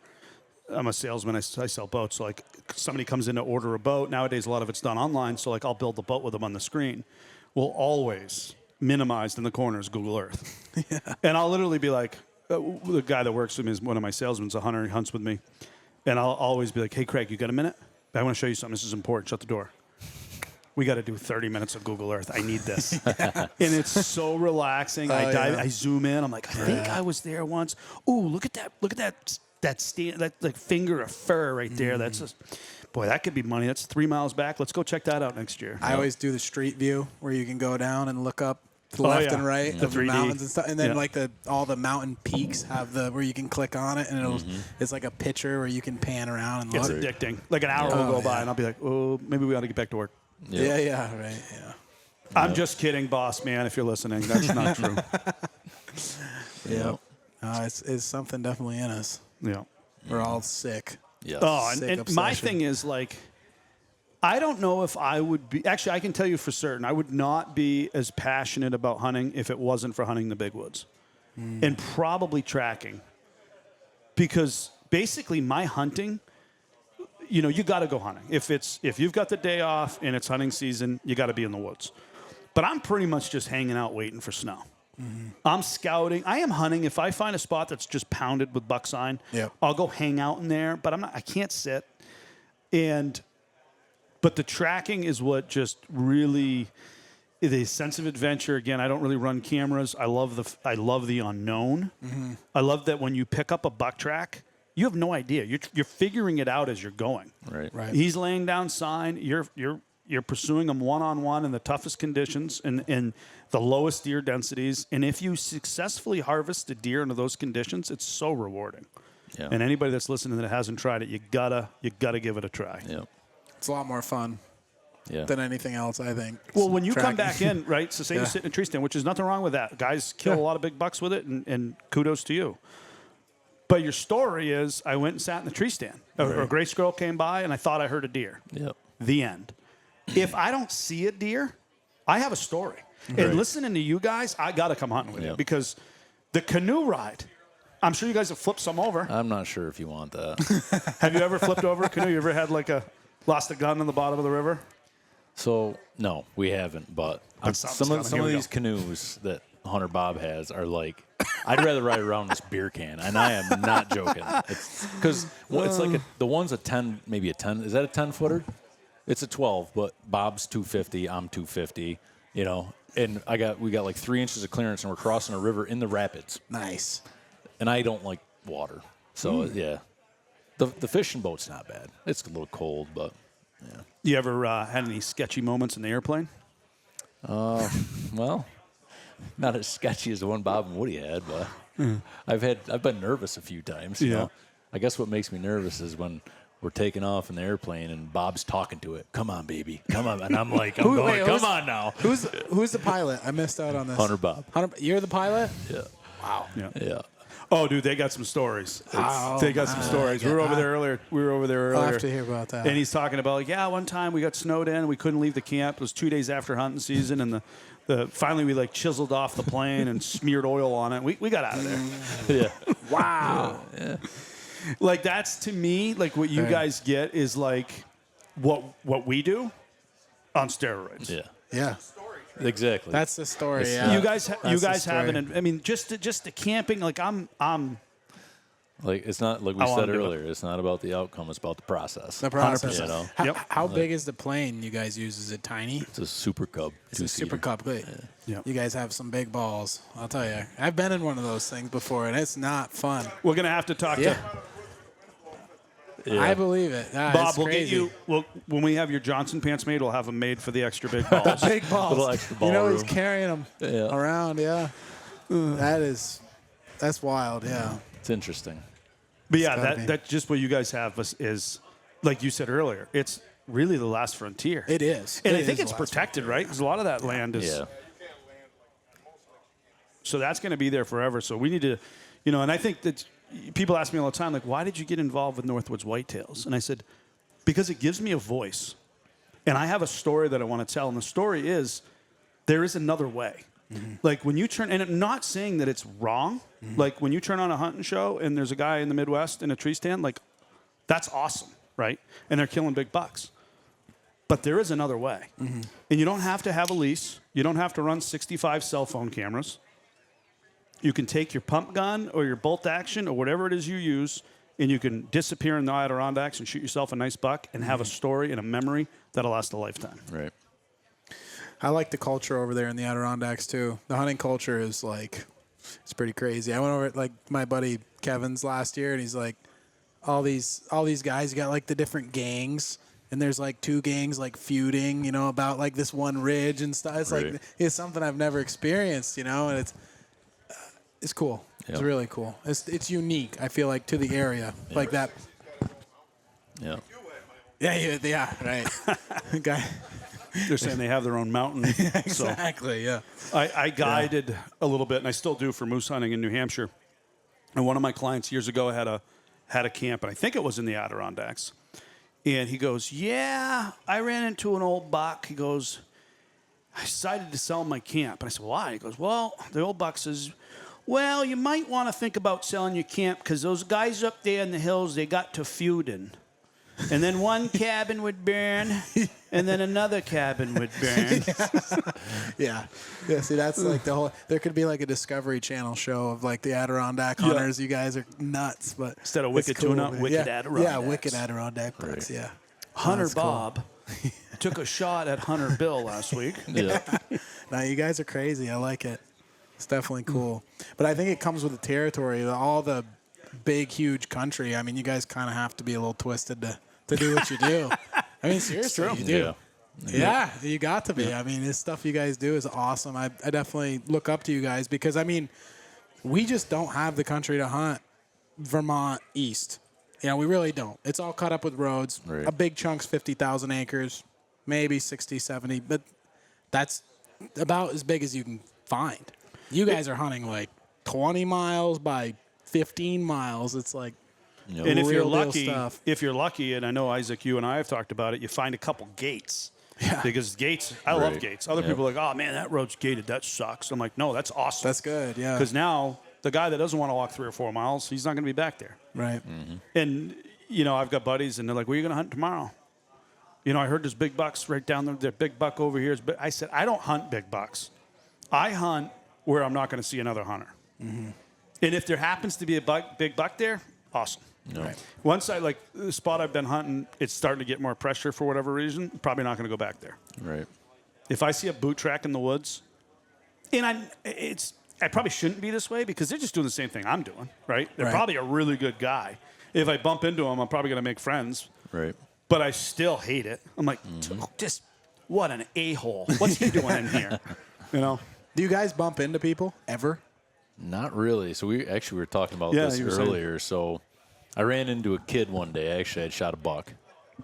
I'm a salesman. I sell boats. So somebody comes in to order a boat. Nowadays, a lot of it's done online. So I'll build the boat with them on the screen. We'll always minimized in the corner is Google Earth. Yeah. And I'll literally be like, the guy that works with me is one of my salesmen, a hunter. He hunts with me. And I'll always be like, hey, Craig, you got a minute? I want to show you something. This is important. Shut the door. We got to do 30 minutes of Google Earth. I need this. And it's so relaxing. I zoom in. I'm like, I think I was there once. Ooh, look at that finger of fur right there. That's just, boy, that could be money. That's 3 miles back. Let's go check that out next year. I always do the street view where you can go down and look up to the left and right the of the 3D mountains and stuff. And then all the mountain peaks have where you can click on it, and it's like a picture where you can pan around and It's look. addicting. Like an hour will go by, and I'll be like, oh, maybe we ought to get back to work. Yeah, right. Yeah. I'm just kidding, boss man, if you're listening. That's not true. Yeah. It's something definitely in us. Yeah. We're all sick. Yes. Oh, Sick and my obsession. thing is I don't know if I would be. Actually, I can tell you for certain, I would not be as passionate about hunting if it wasn't for hunting the big woods, and probably tracking. Because basically, my hunting, you got to go hunting. If you've got the day off and it's hunting season, you got to be in the woods. But I'm pretty much just hanging out waiting for snow. I'm scouting. I am hunting. If I find a spot that's just pounded with buck sign, I'll go hang out in there. But I can't sit. But the tracking is what just really is a sense of adventure. Again, I don't really run cameras. I love the unknown. I love that when you pick up a buck track, you have no idea. You're figuring it out as you're going. Right. He's laying down sign. You're pursuing them one-on-one in the toughest conditions and the lowest deer densities. And if you successfully harvest a deer under those conditions, it's so rewarding. Yeah. And anybody that's listening that hasn't tried it, you gotta give it a try. Yeah. It's a lot more fun than anything else, I think. Well, when you come Tracking. back in, right, so say you sit in a tree stand, which is nothing wrong with that. Guys kill a lot of big bucks with it, and kudos to you. But your story is, I went and sat in the tree stand. A gray squirrel came by, and I thought I heard a deer. Yep. The end. If I don't see a deer, I have a story. And listening to you guys, I got to come hunting with you. Because the canoe ride, I'm sure you guys have flipped some over. I'm not sure if you want that. Have you ever flipped over a canoe? You ever had lost a gun in the bottom of the river? So no, we haven't. But some of these canoes that Hunter Bob has are I'd rather ride around this beer can, and I am not joking. Because it's the one's a 10, maybe a 10. Is that a 10-footer? It's a 12, but Bob's 250. I'm 250. And we got 3 inches of clearance, and we're crossing a river in the rapids. Nice. And I don't like water, so The fishing boat's not bad. It's a little cold, but yeah. You ever had any sketchy moments in the airplane? Well, not as sketchy as the one Bob and Woody had, but I've been nervous a few times. You know? I guess what makes me nervous is when we're taking off in the airplane and Bob's talking to it. Come on, baby, come on, and I'm like, come on now. Who's the pilot? I missed out on this. Hunter Bob. You're the pilot? Yeah. Wow. Yeah. Oh, dude, they got some stories. They got some stories. We were over there earlier. I'll have to hear about that. And he's talking about, like, yeah, one time we got snowed in. We couldn't leave the camp. It was 2 days after hunting season. And finally we, like, chiseled off the plane and smeared oil on it. We got out of there. Yeah. Wow. Yeah. Like, that's, to me, like, what you guys get is, like, what we do on steroids. Yeah. Yeah. Exactly. That's the story. Yeah. You guys have story. I mean, just the camping. Like, I'm like, it's not like we said earlier. It's not about the outcome. It's about the process. The process. 100%. You know? How, how big is the plane you guys use? Is it tiny? It's a Super Cub. It's a Super Cup. Good. Yeah. You guys have some big balls. I'll tell you. I've been in one of those things before, and it's not fun. We're gonna have to talk Yeah. to Yeah. I believe it. Bob. We'll get you. Well, when we have your Johnson pants made, we'll have them made for the extra big balls. Big balls. Little extra ball you know, he's room. carrying them around. Yeah. That's wild. Yeah. It's interesting. But yeah, gotta be. that's just what you guys have is, like you said earlier, it's really the last frontier. It is. And It I think is it's the last protected, right? Because a lot of that land is. Yeah. So that's going to be there forever. So we need to, and I think that people ask me all the time, like, why did you get involved with Northwoods Whitetails? And I said, because it gives me a voice. And I have a story that I want to tell. And the story is, there is another way. Mm-hmm. Like, when you turn, and I'm not saying that it's wrong. Mm-hmm. Like, when you turn on a hunting show and there's a guy in the Midwest in a tree stand, like, that's awesome, right? And they're killing big bucks. But there is another way. Mm-hmm. And you don't have to have a lease. You don't have to run 65 cell phone cameras. You can take your pump gun or your bolt action or whatever it is you use, and you can disappear in the Adirondacks and shoot yourself a nice buck and have a story and a memory that'll last a lifetime. Right. I like the culture over there in the Adirondacks too. The hunting culture is like, it's pretty crazy. I went over at like my buddy Kevin's last year, and he's like, all these guys, you got like the different gangs, and there's like two gangs like feuding, about like this one ridge and stuff. It's Right. like, it's something I've never experienced, and it's cool. Yep. It's really cool. It's unique, I feel like, to the area. Yeah. Like that. Yeah. Yeah, right. Guy. They're saying they have their own mountain. Exactly, yeah. I guided a little bit, and I still do, for moose hunting in New Hampshire. And one of my clients years ago had a camp, and I think it was in the Adirondacks. And he goes, yeah, I ran into an old buck. He goes, I decided to sell my camp. And I said, why? He goes, well, the old buck says, well, you might want to think about selling your camp because those guys up there in the hills, they got to feuding. And then one cabin would burn, and then another cabin would burn. Yeah. See, that's like the whole. There could be like a Discovery Channel show of like the Adirondack hunters. You guys are nuts, but Instead of it's wicked cool, tuna, man. wicked Yeah, Adirondacks. wicked Adirondack bucks. Yeah. Hunter That's cool. Bob took a shot at Hunter Bill last week. Yeah. Now you guys are crazy. I like it. It's definitely cool. But I think it comes with the territory. All the big, huge country. I mean, you guys kind of have to be a little twisted to do what you do. I mean, seriously, you do. Yeah, you got to be. I mean, this stuff you guys do is awesome. I definitely look up to you guys because, I mean, we just don't have the country to hunt Vermont East. We really don't. It's all cut up with roads. Right. A big chunk's 50,000 acres, maybe 60, 70, but that's about as big as you can find. You guys are hunting like 20 miles by 15 miles. It's like Yep. And if you're real deal lucky, stuff. and I know, Isaac, you and I have talked about it, you find a couple gates. Yeah. Because gates, I love Right. gates. Other Yep. people are like, oh, man, that road's gated. That sucks. I'm like, no, that's awesome. That's good, yeah. Because now the guy that doesn't want to walk 3 or 4 miles, he's not going to be back there. Right. And, I've got buddies, and they're like, where are you going to hunt tomorrow? I heard there's big bucks right down there. There's big buck over here. I said, I don't hunt big bucks. I hunt where I'm not going to see another hunter. Mm-hmm. And if there happens to be a big buck there, awesome. No. Right. Once the spot I've been hunting, it's starting to get more pressure for whatever reason, probably not going to go back there. Right. If I see a boot track in the woods, and I probably shouldn't be this way because they're just doing the same thing I'm doing, right? They're Right. probably a really good guy. if I bump into him, I'm probably going to make friends. Right. But I still hate it. I'm like, just what an a-hole. What's he doing in here? You know? Do you guys bump into people ever? Not really. So we were talking about this you were saying. earlier. So I ran into a kid one day. Actually, I'd shot a buck,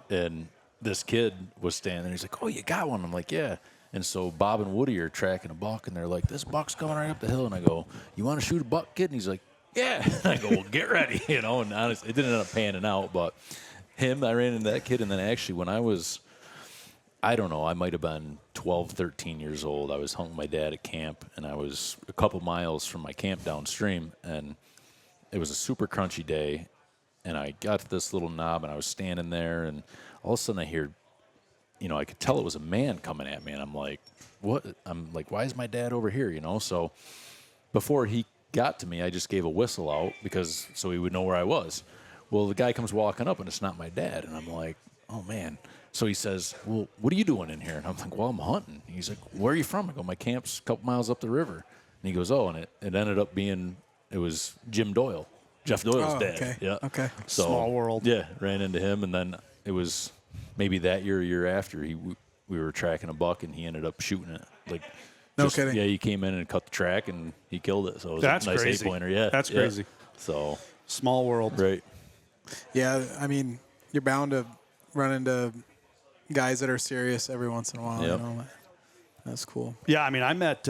and this kid was standing there. He's like, "Oh, you got one?" I'm like, "Yeah." And so Bob and Woody are tracking a buck, and they're like, "This buck's coming right up the hill." And I go, "You want to shoot a buck, kid?" And he's like, "Yeah." And I go, "Well, get ready," you know. And honestly, it didn't end up panning out, but I ran into that kid, and then actually when I was, I don't know, I might have been 12, 13 years old. I was hunting with my dad at camp, and I was a couple miles from my camp downstream, and it was a super crunchy day, and I got to this little knob, and I was standing there, and all of a sudden I hear, I could tell it was a man coming at me, and I'm like, what? I'm like, why is my dad over here, So before he got to me, I just gave a whistle out so he would know where I was. Well, the guy comes walking up, and it's not my dad, and I'm like, oh, man. So he says, well, what are you doing in here? And I'm like, well, I'm hunting. He's like, where are you from? I go, my camp's a couple miles up the river. And he goes, oh, and it ended up being, it was Jim Doyle, Jeff Doyle's dad. Okay. Yeah. Okay. So, Small world. Yeah, ran into him, and then it was maybe that year or year after, we were tracking a buck, and he ended up shooting it. Like, No kidding. Yeah, he came in and cut the track, and he killed it. So it was That's a nice crazy. 8-pointer. Yeah. That's crazy. So, Small world. right. Yeah, I mean, you're bound to run into guys that are serious every once in a while. Yep. That's cool. Yeah, I mean, I met,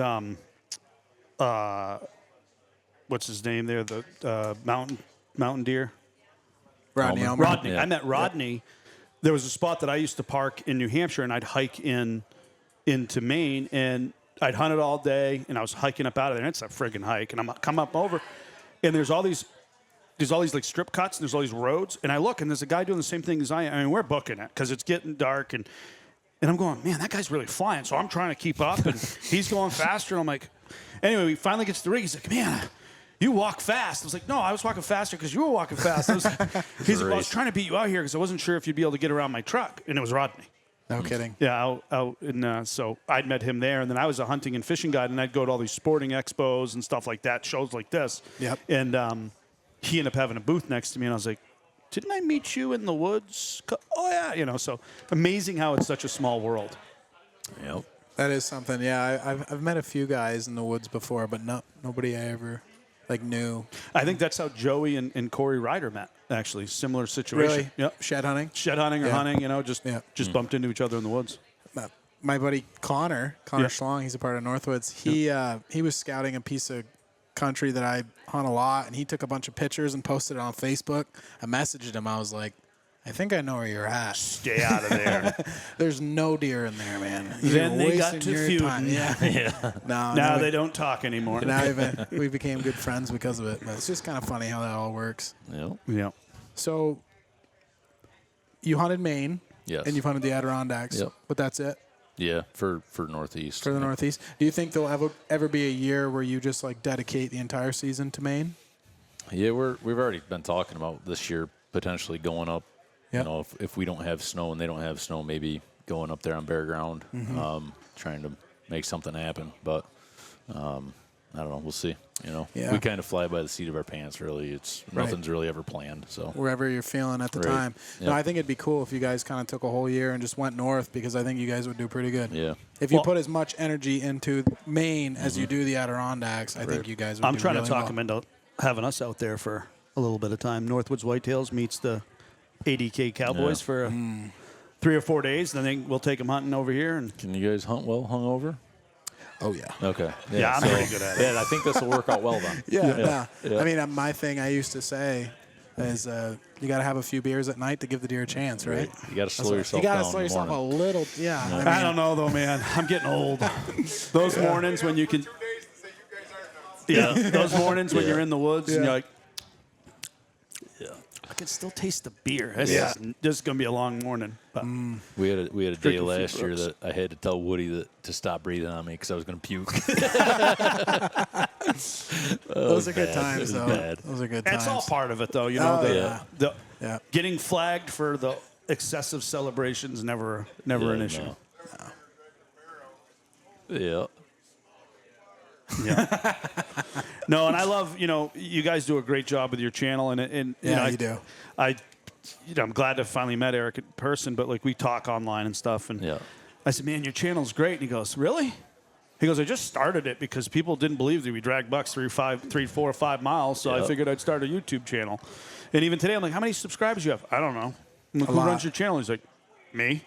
what's his name there? The mountain deer. Rodney Elmer. Elmer. Rodney. Yeah. I met Rodney. Yep. There was a spot that I used to park in New Hampshire, and I'd hike into Maine, and I'd hunt it all day, and I was hiking up out of there, and it's a friggin' hike, and I'm come up over, and there's all these like strip cuts, and there's all these roads, and I look, and there's a guy doing the same thing as I am. I mean, we're booking it because it's getting dark, and I'm going, man, that guy's really flying. So I'm trying to keep up, and he's going faster. And I'm like, anyway, we finally get to the rig. He's like, man, you walk fast. I was like, no, I was walking faster because you were walking fast. He's like, well, I was trying to beat you out here because I wasn't sure if you'd be able to get around my truck. And it was Rodney. No kidding. Yeah, so I'd met him there, and then I was a hunting and fishing guide, and I'd go to all these sporting expos and stuff like that, shows like this. Yep. And he ended up having a booth next to me, and I was like, didn't I meet you in the woods? Oh, yeah, so amazing how it's such a small world. Yep. That is something. Yeah, I've met a few guys in the woods before, but nobody I ever knew. I think that's how Joey and Corey Ryder met, actually. Similar situation. Really? Yep. Shed hunting? Shed hunting or hunting, just bumped into each other in the woods. My buddy Connor Schlong, he's a part of Northwoods. He was scouting a piece of country that I hunt a lot, and he took a bunch of pictures and posted it on Facebook. I messaged him. I was like, I think I know where you're at. Stay out of there. There's no deer in there, man. Then they got wasting to your feuding. time. Yeah. Now they don't talk anymore. Now we became good friends because of it. But it's just kind of funny how that all works. Yep. Yeah. So you hunted Maine. Yes. And you've hunted the Adirondacks. Yep. But that's it? Yeah, for Northeast. For the Northeast. Do you think there'll ever be a year where you just dedicate the entire season to Maine? Yeah, we've already been talking about this year potentially going up. Yep. If we don't have snow and they don't have snow, maybe going up there on bare ground, trying to make something happen. But I don't know. We'll see. Yeah. We kind of fly by the seat of our pants. Really, nothing's really ever planned. So wherever you're feeling at the time. Yep. No, I think it'd be cool if you guys kind of took a whole year and just went north, because I think you guys would do pretty good. Yeah. If you put as much energy into Maine as you do the Adirondacks, I think you guys would. I'm do trying really to talk well. them into having us out there for a little bit of time. Northwoods Whitetails meets the ADK Cowboys for 3 or 4 days. Then we'll take them hunting over here. And Can you guys hunt well hungover? Oh yeah. Okay. Yeah, I'm pretty good at it. Yeah, I think this will work out well then. Yeah. Yeah. I mean, my thing I used to say is you got to have a few beers at night to give the deer a chance, right? You got to slow yourself You got down. to slow in the yourself a morning. little. Yeah. I mean, I don't know, though, man. I'm getting old. Those mornings when you can... Yeah, those mornings when you're in the woods and you're like... I can still taste the beer. This is going to be a long morning. But We had a day Drink a few last year brooks. that I had to tell Woody to stop breathing on me because I was going to puke. those are good bad. times, It was though. bad. Those are good times. It's all part of it, though. Oh, The getting flagged for the excessive celebrations never an issue. No. Yeah. Yeah. No, and I love, you guys do a great job with your channel, and You do. I'm glad to finally met Eric in person, but like we talk online and stuff, and Yeah. I said, man, your channel's great, and he goes, really? He goes, I just started it because people didn't believe that we dragged bucks 3, 4, or 5 miles, so I figured I'd start a YouTube channel. And even today, I'm like, how many subscribers do you have? I don't know. I'm like, who runs your channel? He's like, me.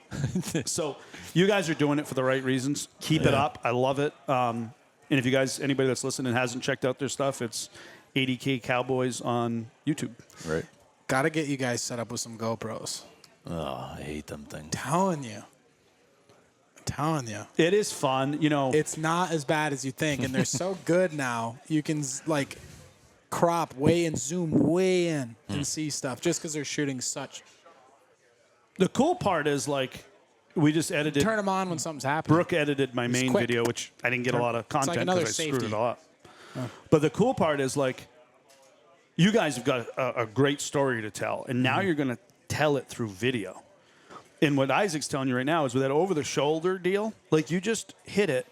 So you guys are doing it for the right reasons. Keep it up. I love it. And if you guys, anybody that's listening hasn't checked out their stuff, it's ADK Cowboys on YouTube. Right. Got to get you guys set up with some GoPros. Oh, I hate them things. Telling you. It is fun. It's not as bad as you think, and they're so good now. You can like crop way and zoom way in and see stuff just because they're shooting such. The cool part is like we just edited. Turn them on when something's happening. Brooke edited my main quick. video, which I didn't get a lot of content another because I screwed safety. it all up. But the cool part is like you guys have got a great story to tell, and now you're going to tell it through video. And what Isaac's telling you right now is with that over-the-shoulder deal, like you just hit it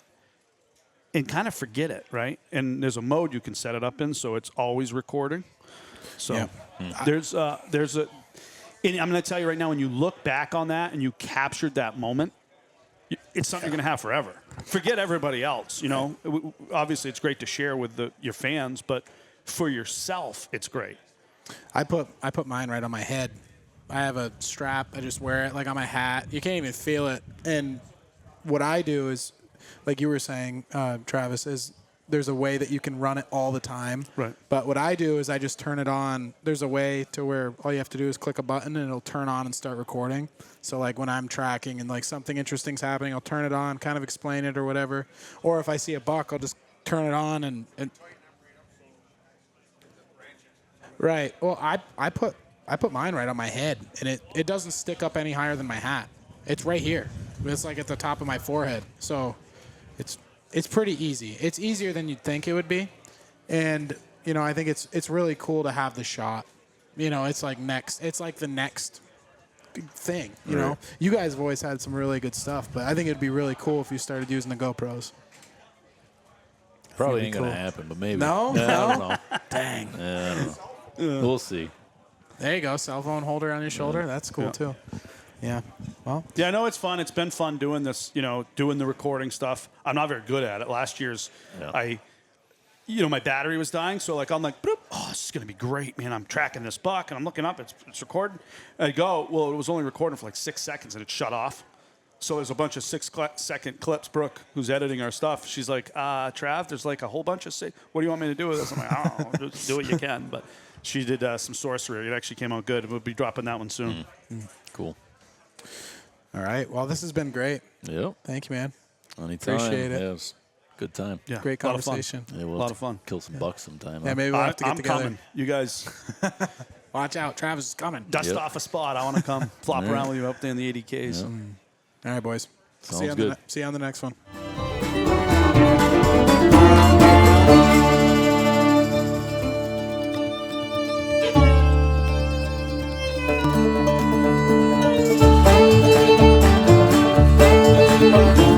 and kind of forget it, right? And there's a mode you can set it up in, so it's always recording. So there's a, and I'm going to tell you right now, when you look back on that and you captured that moment, it's something you're going to have forever. Forget everybody else, Obviously, it's great to share with your fans, but for yourself, it's great. I put mine right on my head. I have a strap. I just wear it like on my hat. You can't even feel it. And what I do is, like you were saying, Travis, is there's a way that you can run it all the time. Right. But what I do is I just turn it on. There's a way to where all you have to do is click a button and it'll turn on and start recording. So like when I'm tracking and like something interesting's happening, I'll turn it on, kind of explain it or whatever. Or if I see a buck, I'll just turn it on and right. Well, I put mine right on my head, and it doesn't stick up any higher than my hat. It's right here. It's like at the top of my forehead. So it's pretty easy. It's easier than you'd think it would be. And, I think it's really cool to have the shot. It's like the next thing, you know. You guys have always had some really good stuff, but I think it'd be really cool if you started using the GoPros. Probably ain't going to happen, but maybe. No? I don't know. Dang. I don't know. We'll see. There you go. Cell phone holder on your shoulder. That's cool, too. Yeah. Well. Yeah, I know it's fun. It's been fun doing this, doing the recording stuff. I'm not very good at it. Last year's, my battery was dying. So, I'm like, boop, oh, this is going to be great, man. I'm tracking this buck, and I'm looking up. It's recording. And I go, well, it was only recording for 6 seconds, and it shut off. So there's a bunch of 6-second clips. Brooke, who's editing our stuff, she's like, Trav, there's a whole bunch of what do you want me to do with this? I'm like, I don't know. Just do what you can. But she did some sorcery. It actually came out good. We'll be dropping that one soon. Cool. All right. Well, this has been great. Yep. Thank you, man. Anytime. Appreciate it. Yeah, it was a good time. Yeah, Great conversation. Yeah, we'll A lot have of to fun. Kill some bucks sometime. Yeah, maybe we'll have to get I'm together. coming. You guys Watch out. Travis is coming. dust off a spot. I want to come flop around with you up there in the ADKs. All right, boys. Sounds good. See you on the next one. Thank you.